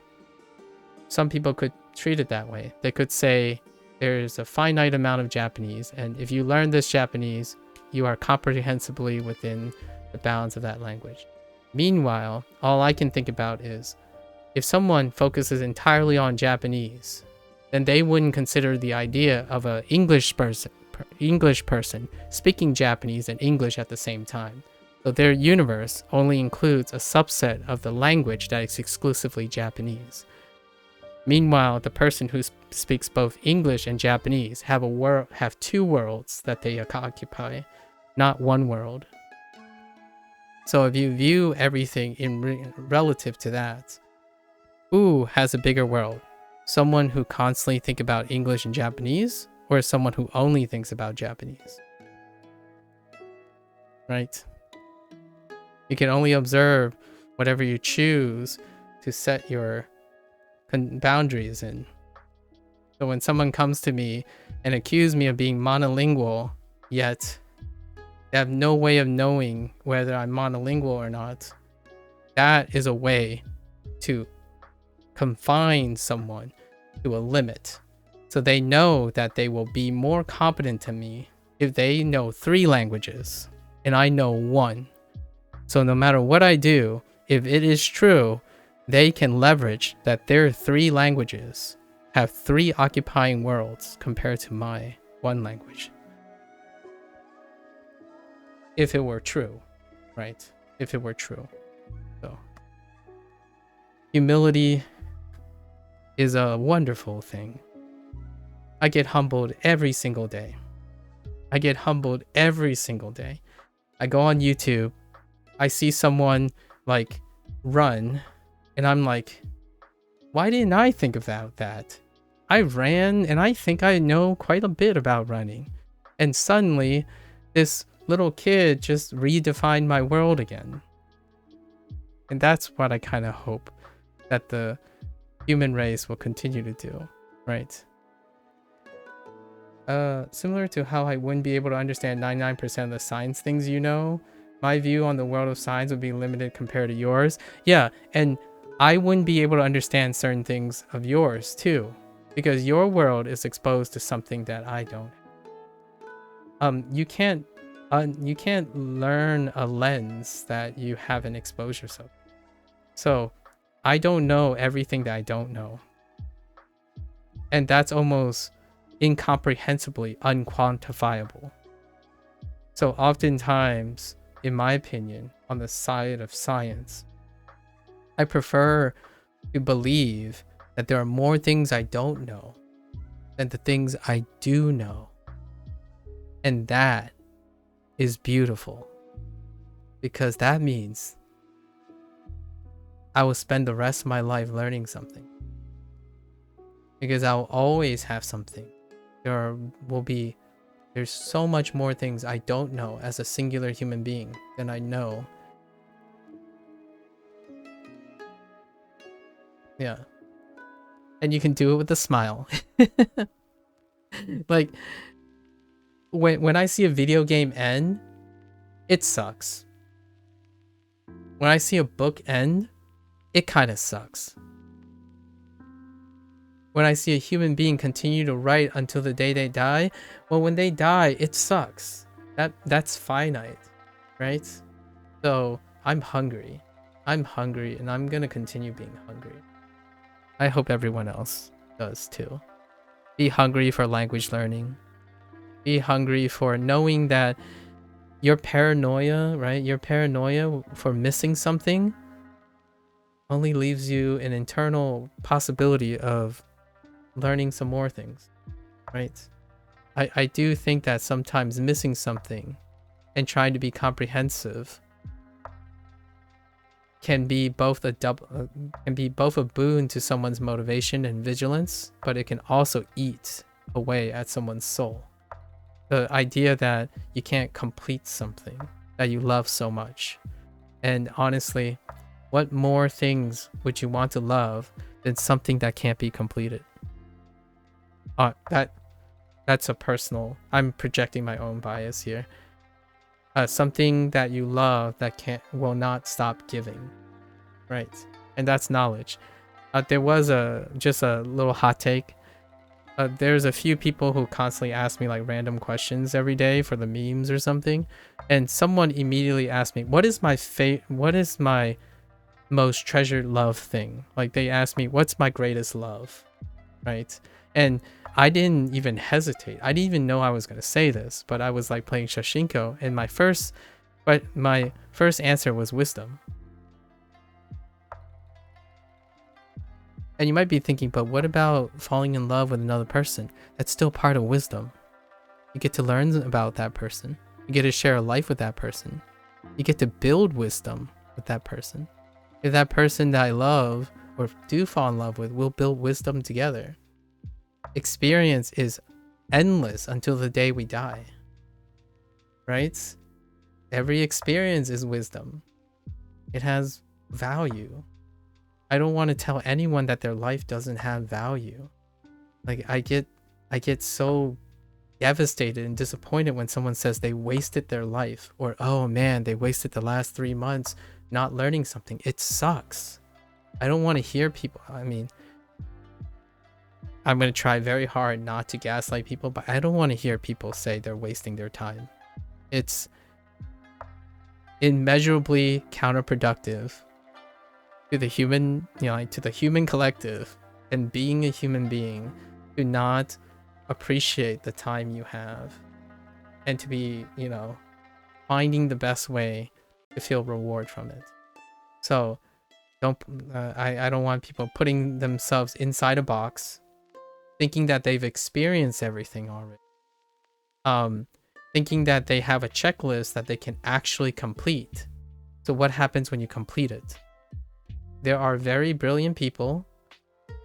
some people could treat it that way. They could say there's a finite amount of Japanese, and if you learn this Japanese, you are comprehensibly within the bounds of that language. Meanwhile, all I can think about is if someone focuses entirely on Japanese, then they wouldn't consider the idea of an English person speaking Japanese and English at the same time. So their universe only includes a subset of the language that is exclusively Japanese. Meanwhile, the person who speaks both English and Japanese have two worlds that they occupy, not one world. So if you view everything in relative to that, who has a bigger world? Someone who constantly thinks about English and Japanese, or someone who only thinks about Japanese? Right? You can only observe whatever you choose to set your boundaries in. So when someone comes to me and accuses me of being monolingual, yet they have no way of knowing whether I'm monolingual or not, that is a way to confine someone to a limit. So they know that they will be more competent than me if they know 3 languages and I know 1. So no matter what I do, if it is true, they can leverage that their 3 languages have 3 occupying worlds compared to my 1 language. If it were true, right? If it were true. So humility is a wonderful thing. I get humbled every single day. I get humbled every single day. I go on YouTube, I see someone like run, and I'm like, why didn't I think about that? I ran and I think I know quite a bit about running. And suddenly this little kid just redefined my world again. And that's what I kind of hope that the human race will continue to do, right? Similar to how I wouldn't be able to understand 99% of the science things you know, my view on the world of science would be limited compared to yours. Yeah, and I wouldn't be able to understand certain things of yours too, because your world is exposed to something that I don't. You can't learn a lens that you haven't exposed yourself. So I don't know everything that I don't know. And that's almost incomprehensibly unquantifiable. So oftentimes, in my opinion, on the side of science, I prefer to believe that there are more things I don't know than the things I do know. And that is beautiful, because that means I will spend the rest of my life learning something, because I'll always have something. There's so much more things I don't know as a singular human being than I know. Yeah. And you can do it with a smile. Like, when I see a video game end, it sucks. When I see a book end, it kind of sucks. When I see a human being continue to write until the day they die, well, when they die, it sucks. That's finite, right? So I'm hungry. I'm hungry, and I'm gonna continue being hungry. I hope everyone else does too. Be hungry for language learning. Be hungry for knowing that your paranoia, right? Your paranoia for missing something only leaves you an internal possibility of learning some more things, right? I do think that sometimes missing something and trying to be comprehensive can be both a boon to someone's motivation and vigilance, but it can also eat away at someone's soul. The idea that you can't complete something that you love so much. And honestly, what more things would you want to love than something that can't be completed? That's a personal, I'm projecting my own bias here. Something that you love that will not stop giving, right? And that's knowledge. There was just a little hot take. There's a few people who constantly ask me like random questions every day for the memes or something, and someone immediately asked me, what is my most treasured love thing? Like, they asked me, what's my greatest love, right? And I didn't even hesitate. I didn't even know I was gonna say this, but I was like playing Shashinko, and my first answer was wisdom. And you might be thinking, but what about falling in love with another person? That's still part of wisdom. You get to learn about that person. You get to share a life with that person. You get to build wisdom with that person. If that person that I love or do fall in love with, we'll build wisdom together. Experience is endless until the day we die, right? Every experience is wisdom. It has value. I don't want to tell anyone that their life doesn't have value. Like, I get so devastated and disappointed when someone says they wasted their life, or, oh man, they wasted the last 3 months not learning something. It sucks. I don't want to hear people. I mean, I'm going to try very hard not to gaslight people, but I don't want to hear people say they're wasting their time. It's immeasurably counterproductive to the human, like to the human collective and being a human being, to not appreciate the time you have and to be, finding the best way to feel reward from it. So I don't want people putting themselves inside a box, thinking that they've experienced everything already. Thinking that they have a checklist that they can actually complete. So what happens when you complete it? There are very brilliant people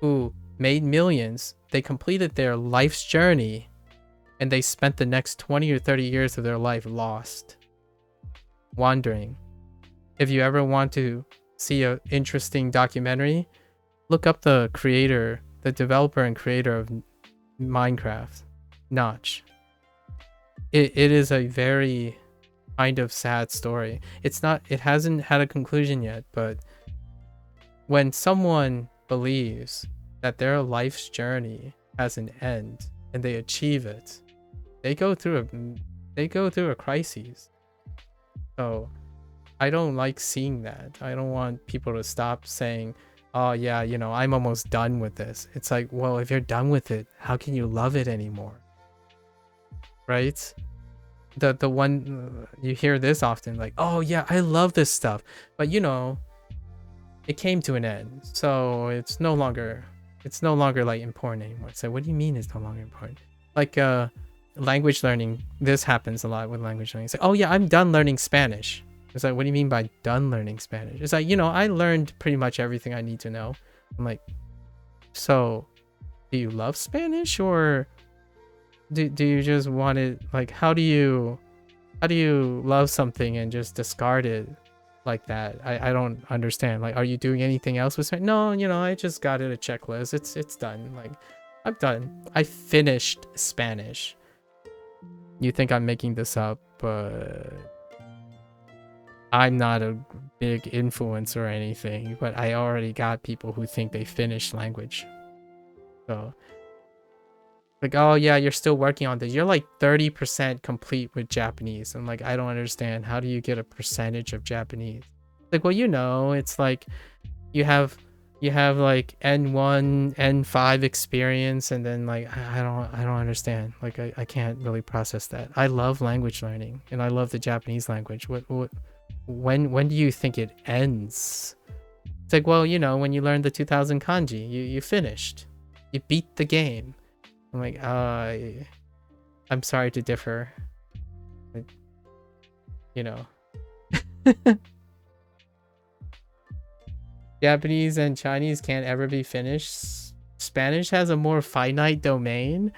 who made millions. They completed their life's journey and they spent the next 20 or 30 years of their life lost, wandering. If you ever want to see an interesting documentary, look up the developer and creator of Minecraft, Notch. It is a very kind of sad story. It hasn't had a conclusion yet, but when someone believes that their life's journey has an end and they achieve it, they go through a crisis. So I don't like seeing that. I don't want people to stop saying, oh yeah, I'm almost done with this. It's like, well, if you're done with it, how can you love it anymore? Right? The one you hear this often, like, oh yeah, I love this stuff, but it came to an end, so it's no longer like important anymore. So what do you mean it's no longer important? Like language learning, this happens a lot with language learning. It's like, oh yeah, I'm done learning Spanish. It's like, what do you mean by done learning Spanish? It's like, I learned pretty much everything I need to know. I'm like, so do you love Spanish, or do you just want it? Like, how do you love something and just discard it like that? I don't understand. Like, are you doing anything else with Spanish? No, I just got it a checklist. It's done. Like, I'm done. I finished Spanish. You think I'm making this up, but I'm not a big influencer or anything, but I already got people who think they finished language. So like, oh yeah, you're still working on this. You're like 30% complete with Japanese. I'm like, I don't understand. How do you get a percentage of Japanese? Like, well, it's like you have like N1, N5 experience, and then like I don't understand. Like I can't really process that. I love language learning and I love the Japanese language. When do you think it ends? It's like, well, when you learn the 2000 kanji, you finished. You beat the game. I'm like, I'm sorry to differ. Like, Japanese and Chinese can't ever be finished. Spanish has a more finite domain.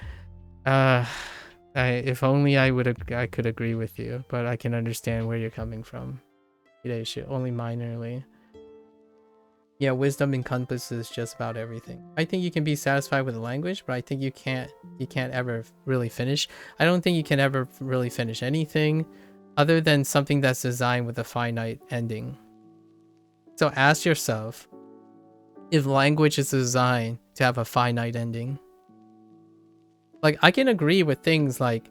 If only I could agree with you, but I can understand where you're coming from. Only minorly. Yeah, wisdom encompasses just about everything. I think you can be satisfied with the language, but I think you can't ever really finish. I don't think you can ever really finish anything other than something that's designed with a finite ending. So ask yourself if language is designed to have a finite ending. Like, I can agree with things like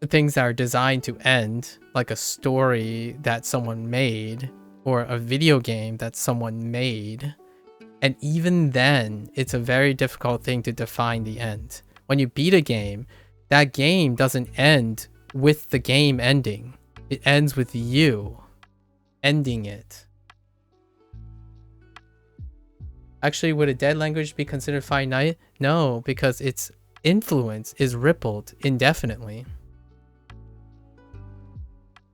the things that are designed to end, like a story that someone made or a video game that someone made. And even then, it's a very difficult thing to define the end. When you beat a game, that game doesn't end with the game ending. It ends with you ending it. Actually, would a dead language be considered finite? No, because its influence is rippled indefinitely.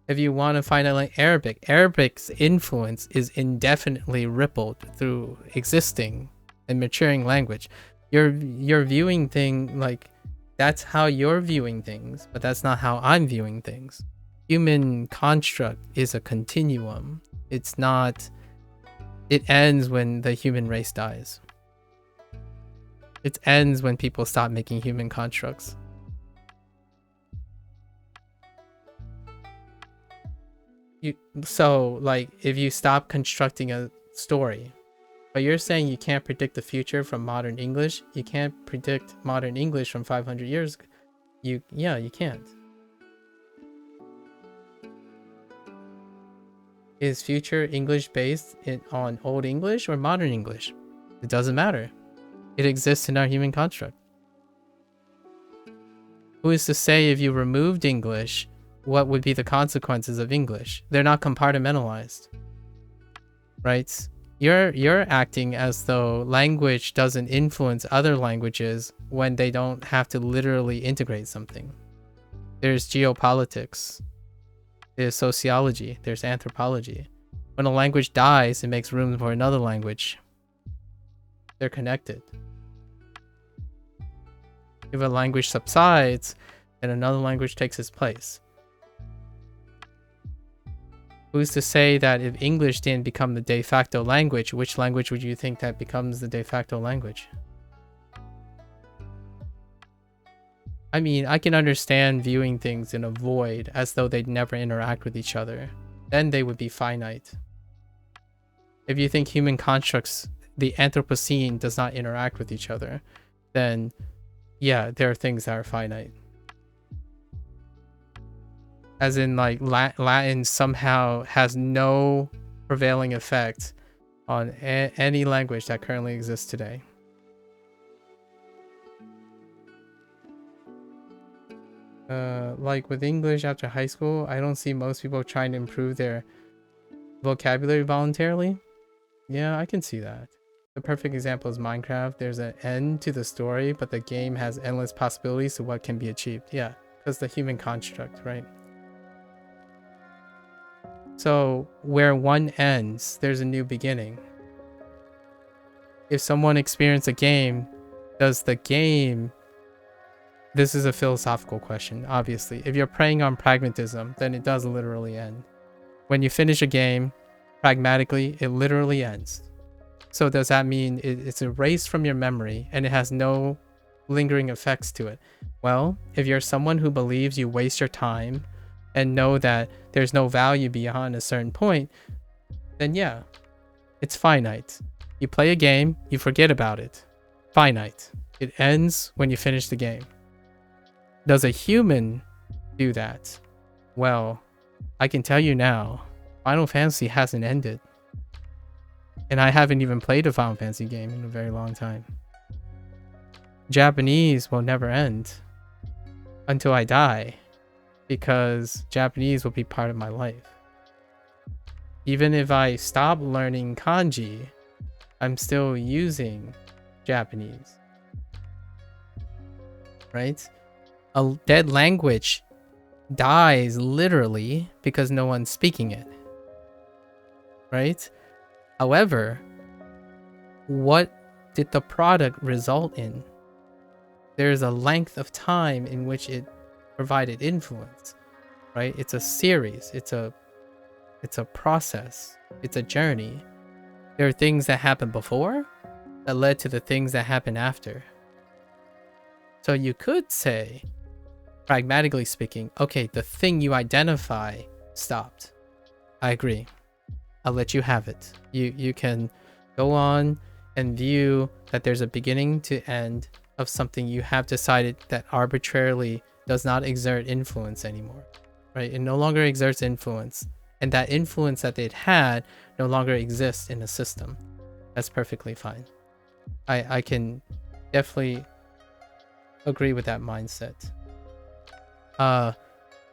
If you want to find out, like Arabic's influence is indefinitely rippled through existing and maturing language. You're viewing thing like that's how you're viewing things, but that's not how I'm viewing things. Human construct is a continuum. It's not. It ends when the human race dies. It ends when people stop making human constructs. So like if you stop constructing a story, But you're saying you can't predict the future from modern English. You can't predict modern English from 500 years. Yeah, you can't. Is future English based on Old English or modern English? It doesn't matter. It exists in our human construct. Who is to say if you removed English, what would be the consequences of English? They're not compartmentalized, right? You're acting as though language doesn't influence other languages when they don't have to literally integrate something. There's geopolitics, there's sociology, there's anthropology. When a language dies, it makes room for another language. They're connected. If a language subsides, then another language takes its place. Who's to say that if English didn't become the de facto language, which language would you think that becomes the de facto language? I mean, I can understand viewing things in a void as though they'd never interact with each other. Then they would be finite. If you think human constructs, the Anthropocene, does not interact with each other, then yeah, there are things that are finite. As in, like, Latin somehow has no prevailing effect on any language that currently exists today. Like with English after high school, I don't see most people trying to improve their vocabulary voluntarily. Yeah, I can see that. The perfect example is Minecraft. There's an end to the story, but the game has endless possibilities to what can be achieved. Yeah, because the human construct, right? So where one ends, there's a new beginning. If someone experienced a game, does the game... This is a philosophical question, obviously. If you're preying on pragmatism, then it does literally end. When you finish a game, pragmatically, it literally ends. So does that mean it's erased from your memory and it has no lingering effects to it? Well, if you're someone who believes you waste your time and know that there's no value beyond a certain point, then yeah, it's finite. You play a game, you forget about it. Finite. It ends when you finish the game. Does a human do that? Well, I can tell you now, Final Fantasy hasn't ended. And I haven't even played a Final Fantasy game in a very long time. Japanese will never end until I die, because Japanese will be part of my life. Even if I stop learning kanji, I'm still using Japanese. Right? A dead language dies literally because no one's speaking it. Right? However, what did the product result in? There's a length of time in which it provided influence, right? It's a series, it's a process, it's a journey. There are things that happened before that led to the things that happened after. So you could say, pragmatically speaking, okay, the thing you identify stopped. I agree. I'll let you have it. You can go on and view that there's a beginning to end of something you have decided that arbitrarily does not exert influence anymore, right? It no longer exerts influence, and that influence that it had no longer exists in the system. That's perfectly fine. I can definitely agree with that mindset.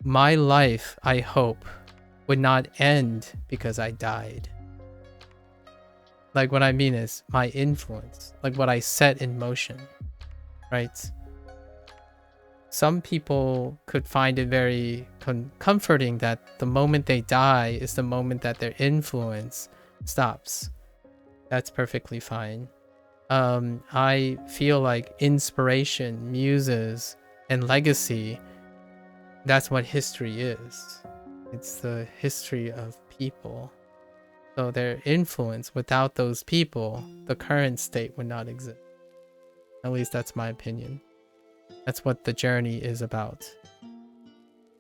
My life, I hope, would not end because I died. Like, what I mean is my influence, like what I set in motion, right? Some people could find it very comforting that the moment they die is the moment that their influence stops. That's perfectly fine. I feel like inspiration, muses, and legacy, that's what history is. It's the history of people. So their influence, without those people, the current state would not exist. At least that's my opinion. That's what the journey is about.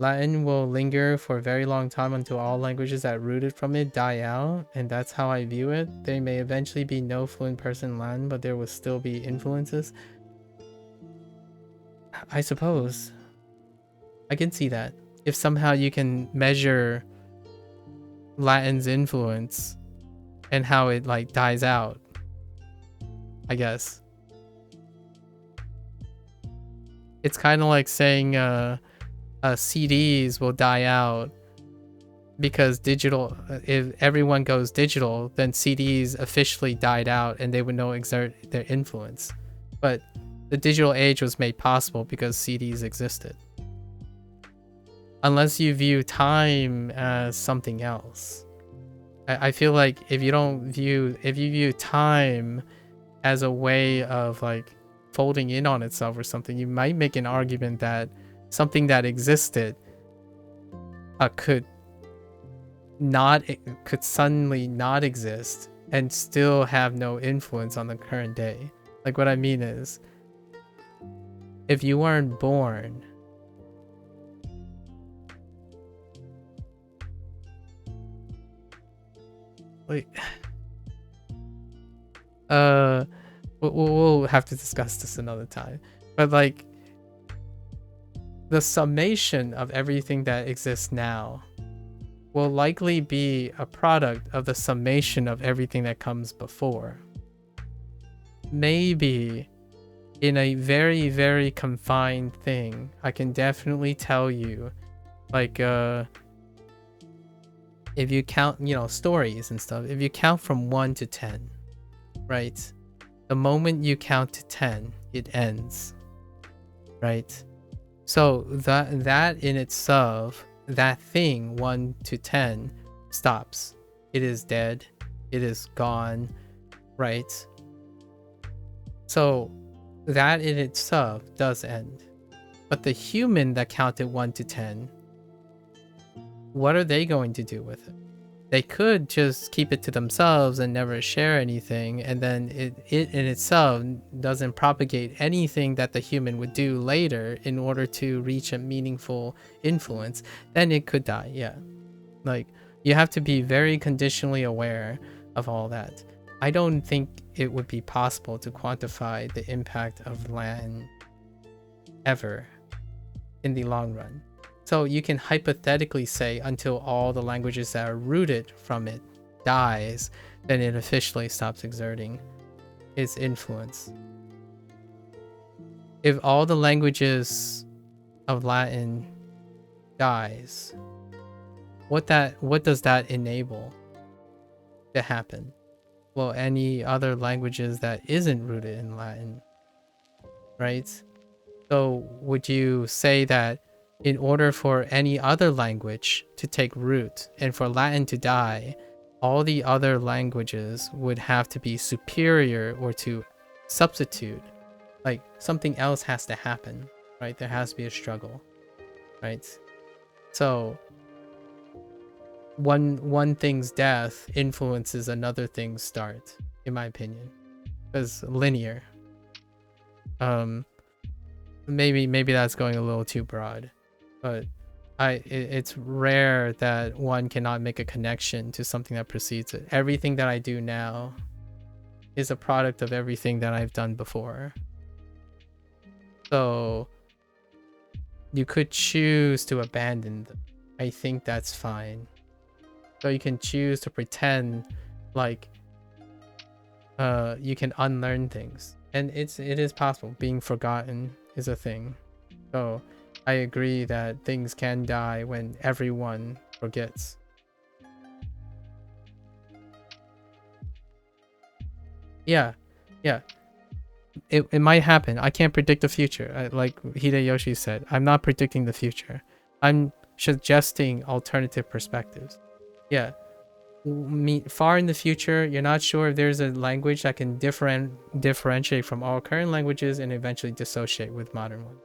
Latin will linger for a very long time until all languages that rooted from it die out, and that's how I view it. There may eventually be no fluent person in Latin, but there will still be influences. I suppose. I can see that. If somehow you can measure Latin's influence and how it like dies out, I guess. It's kind of like saying CDs will die out because digital, if everyone goes digital, then CDs officially died out and they would no exert their influence. But the digital age was made possible because CDs existed. Unless you view time as something else. I feel like if you view time as a way of like folding in on itself or something, you might make an argument that something that existed could suddenly not exist and still have no influence on the current day. Like what I mean is, if you weren't born, like we'll have to discuss this another time, but like the summation of everything that exists now will likely be a product of the summation of everything that comes before. Maybe in a very, very confined thing, I can definitely tell you, like, if you count, stories and stuff, if you count from 1 to 10, right? The moment you count to 10, it ends, right? So that in itself, that thing 1 to 10 stops. It is dead. It is gone, right? So that in itself does end. But the human that counted 1 to 10, what are they going to do with it? They could just keep it to themselves and never share anything, and then it in itself doesn't propagate anything that the human would do later in order to reach a meaningful influence. Then it could die. Yeah, like you have to be very conditionally aware of all that. I don't think it would be possible to quantify the impact of Latin ever in the long run. So you can hypothetically say until all the languages that are rooted from it dies, then it officially stops exerting its influence. If all the languages of Latin dies, what does that enable to happen? Well, any other languages that isn't rooted in Latin, right? So would you say that in order for any other language to take root and for Latin to die, all the other languages would have to be superior or to substitute? Like something else has to happen, right? There has to be a struggle, right? So one thing's death influences another thing's start, in my opinion, because linear. Maybe that's going a little too broad, but it's rare that one cannot make a connection to something that precedes it. Everything that I do now is a product of everything that I've done before. So you could choose to abandon them. I think that's fine. So you can choose to pretend like you can unlearn things, and it is possible. Being forgotten is a thing. So I agree that things can die when everyone forgets. Yeah, it might happen. I can't predict the future. Like Hideyoshi said, I'm not predicting the future. I'm suggesting alternative perspectives. Yeah, far in the future, you're not sure if there's a language that can differentiate from all current languages and eventually dissociate with modern ones.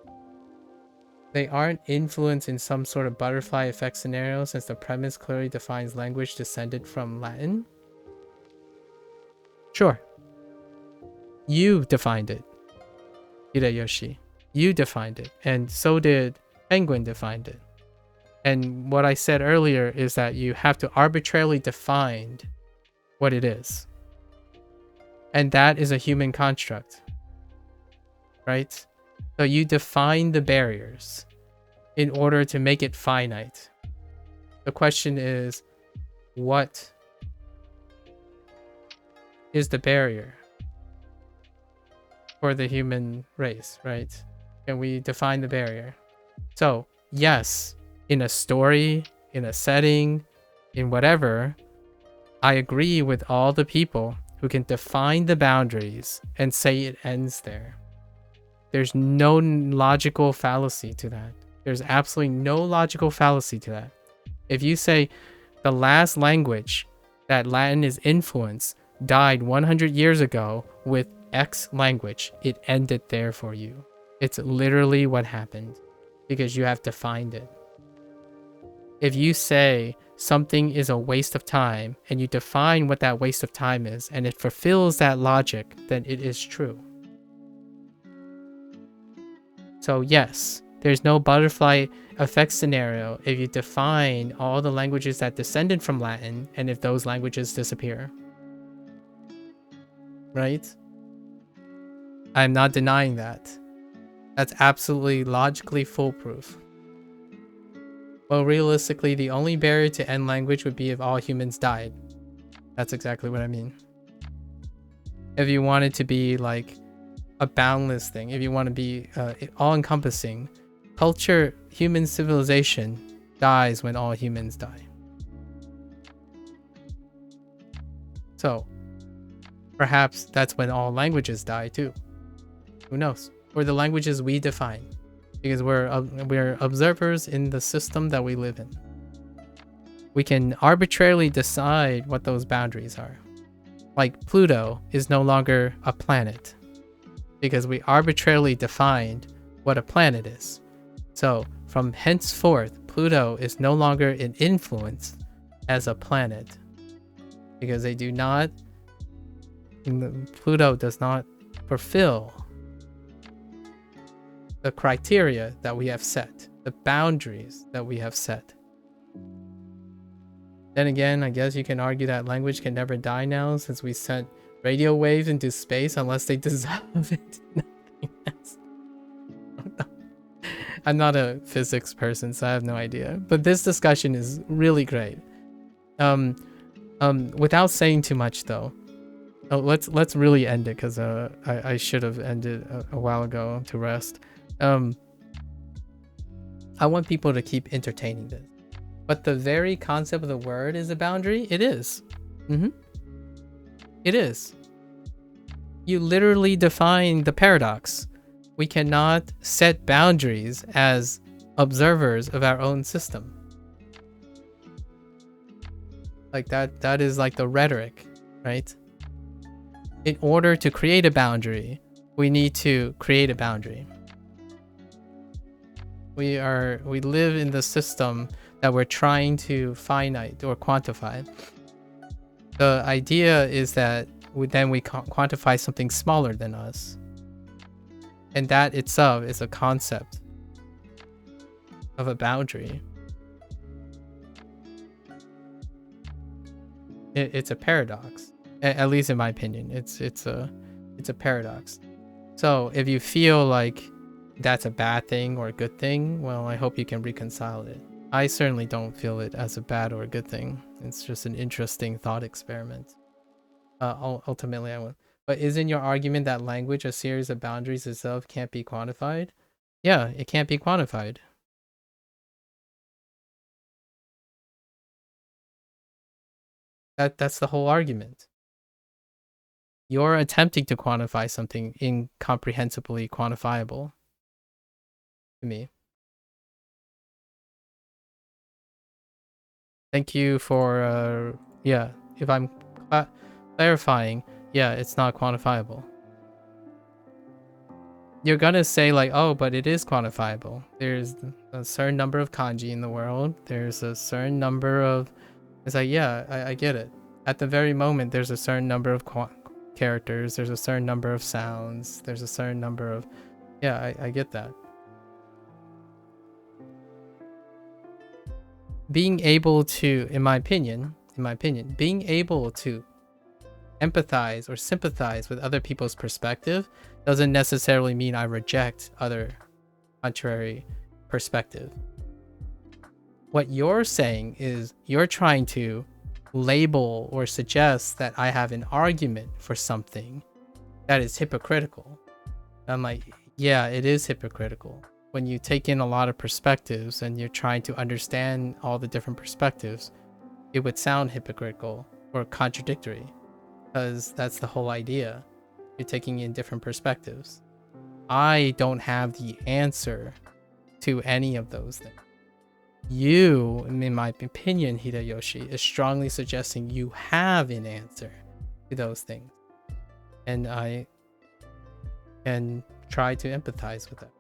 They aren't influenced in some sort of butterfly effect scenario, since the premise clearly defines language descended from Latin. Sure. You defined it, Hideyoshi. You defined it, and so did Penguin defined it. And what I said earlier is that you have to arbitrarily define what it is. And that is a human construct, right? So you define the barriers in order to make it finite. The question is, what is the barrier for the human race, right? Can we define the barrier? So, yes, in a story, in a setting, in whatever, I agree with all the people who can define the boundaries and say it ends there. There's no logical fallacy to that. There's absolutely no logical fallacy to that. If you say the last language that Latin is influenced died 100 years ago with X language, it ended there for you. It's literally what happened because you have defined it. If you say something is a waste of time and you define what that waste of time is and it fulfills that logic, then it is true. So yes, there's no butterfly effect scenario if you define all the languages that descended from Latin and if those languages disappear. Right? I'm not denying that. That's absolutely logically foolproof. Well, realistically, the only barrier to end language would be if all humans died. That's exactly what I mean. If you want it to be like a boundless thing, if you want to be all-encompassing, culture, human civilization dies when all humans die. So, perhaps that's when all languages die too. Who knows? Or the languages we define, because we're observers in the system that we live in. We can arbitrarily decide what those boundaries are. Like Pluto is no longer a planet because we arbitrarily defined what a planet is. So from henceforth, Pluto is no longer an influence as a planet because they do not, Pluto does not fulfill the criteria that we have set, the boundaries that we have set. Then again, I guess you can argue that language can never die now since we sent radio waves into space unless they dissolve into nothingness. I'm not a physics person, so I have no idea. But this discussion is really great. Without saying too much though, let's really end it because I should have ended a while ago to rest. I want people to keep entertaining this. But the very concept of the word is a boundary? It is. It is. You literally define the paradox. We cannot set boundaries as observers of our own system. Like that is like the rhetoric, right? In order to create a boundary, we need to create a boundary. We live in the system that we're trying to finite or quantify. The idea is that we quantify something smaller than us. And that itself is a concept of a boundary. It's a paradox. At least in my opinion, it's a paradox. So if you feel like that's a bad thing or a good thing, well, I hope you can reconcile it. I certainly don't feel it as a bad or a good thing. It's just an interesting thought experiment. Ultimately, I won't. But isn't your argument that language, a series of boundaries itself, can't be quantified? Yeah, it can't be quantified. That's the whole argument. You're attempting to quantify something incomprehensibly quantifiable to me. Thank you for, yeah, if I'm clarifying, yeah, it's not quantifiable. You're gonna say like, oh, but it is quantifiable. There's a certain number of kanji in the world. There's a certain number of, it's like, yeah, I get it. At the very moment, there's a certain number of characters. There's a certain number of sounds. There's a certain number of, yeah, I get that. being able to, in my opinion, being able to empathize or sympathize with other people's perspective doesn't necessarily mean I reject other contrary perspective. What you're saying is you're trying to label or suggest that I have an argument for something that is hypocritical. I'm like, yeah, it is hypocritical. When you take in a lot of perspectives and you're trying to understand all the different perspectives, it would sound hypocritical or contradictory, because that's the whole idea. You're taking in different perspectives. I don't have the answer to any of those things. You, in my opinion, Hideyoshi, is strongly suggesting you have an answer to those things. And I can try to empathize with that.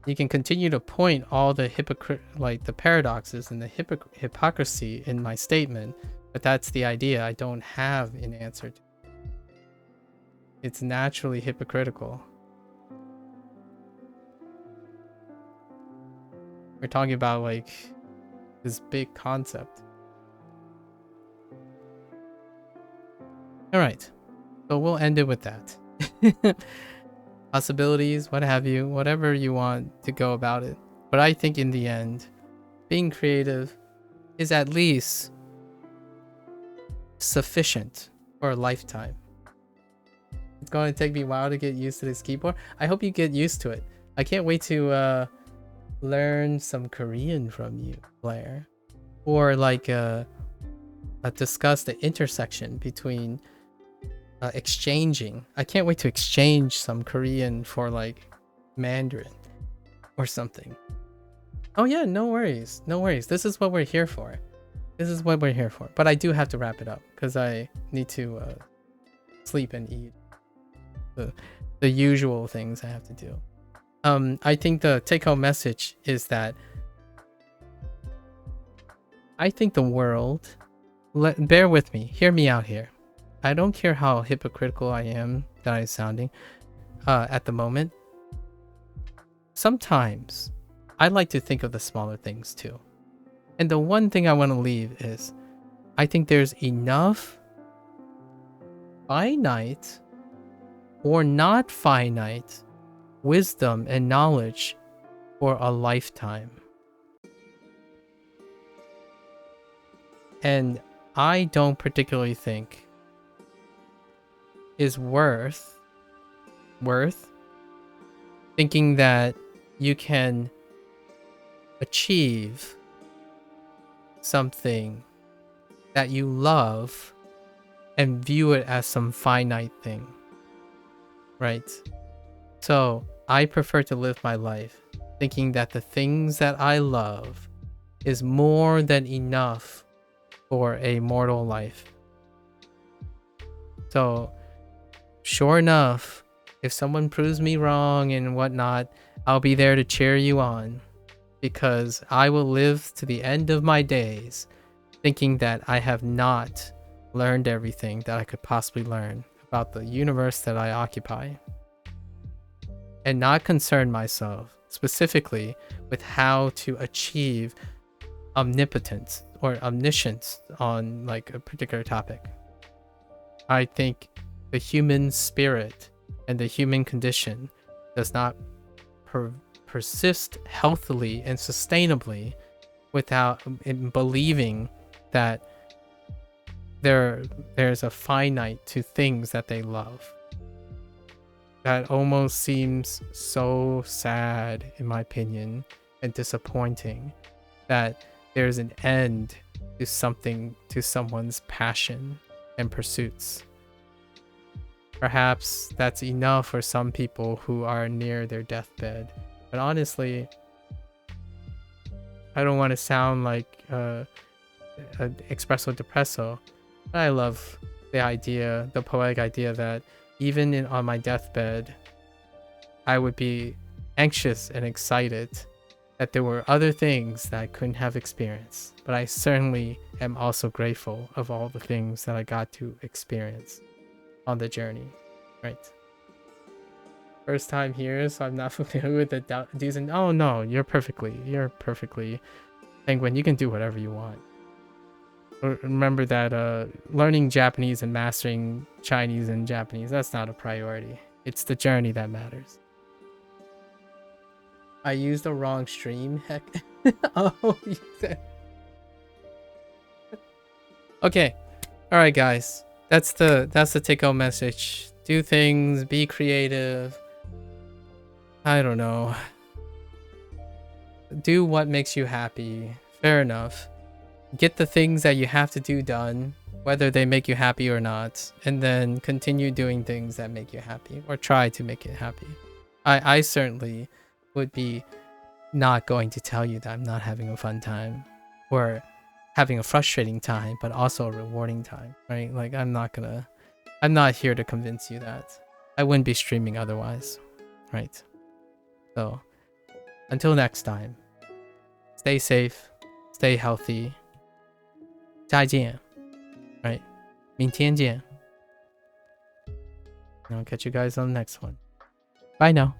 You can continue to point all the the paradoxes and the hypocrisy in my statement, but that's the idea. I don't have an answer to it. It's naturally hypocritical. We're talking about like this big concept. All right, so we'll end it with that. Possibilities, what have you, whatever you want to go about it. But I think in the end, being creative is at least sufficient for a lifetime. It's going to take me a while to get used to this keyboard. I hope you get used to it. I can't wait to learn some Korean from you, Blair. Or like discuss the intersection between exchanging. I can't wait to exchange some Korean for like Mandarin or something. Oh yeah, no worries. No worries. This is what we're here for. This is what we're here for. But I do have to wrap it up because I need to sleep and eat. The usual things I have to do. I think the take-home message is that I think the world, bear with me, hear me out here. I don't care how hypocritical I am that I'm sounding at the moment. Sometimes I like to think of the smaller things too. And the one thing I want to leave is I think there's enough finite or not finite wisdom and knowledge for a lifetime. And I don't particularly think is worth thinking that you can achieve something that you love and view it as some finite thing, right? So I prefer to live my life thinking that the things that I love is more than enough for a mortal life. So sure enough, if someone proves me wrong and whatnot, I'll be there to cheer you on, because I will live to the end of my days thinking that I have not learned everything that I could possibly learn about the universe that I occupy, and not concern myself specifically with how to achieve omnipotence or omniscience on like a particular topic. I think the human spirit and the human condition does not persist healthily and sustainably without believing that there's a finite to things that they love. That almost seems so sad, in my opinion, and disappointing, that there's an end to something, to someone's passion and pursuits. Perhaps that's enough for some people who are near their deathbed. But honestly, I don't want to sound like an espresso depresso. But I love the idea, the poetic idea that even on my deathbed, I would be anxious and excited that there were other things that I couldn't have experienced. But I certainly am also grateful of all the things that I got to experience on the journey, right? First time here, so I'm not familiar with the do's and... Oh no, you're perfectly Penguin. You can do whatever you want. Remember that learning Japanese and mastering Chinese and Japanese, that's not a priority. It's the journey that matters. I used the wrong stream. Heck. Oh, you said... Okay. All right, guys. That's the take-home message. Do things, be creative. I don't know. Do what makes you happy. Fair enough. Get the things that you have to do done, whether they make you happy or not, and then continue doing things that make you happy, or try to make it happy. I certainly would be not going to tell you that I'm not having a fun time, or having a frustrating time, but also a rewarding time, right? Like, I'm not here to convince you that. I wouldn't be streaming otherwise, right? So, until next time, stay safe, stay healthy. 再见, right? 明天见. And I'll catch you guys on the next one. Bye now.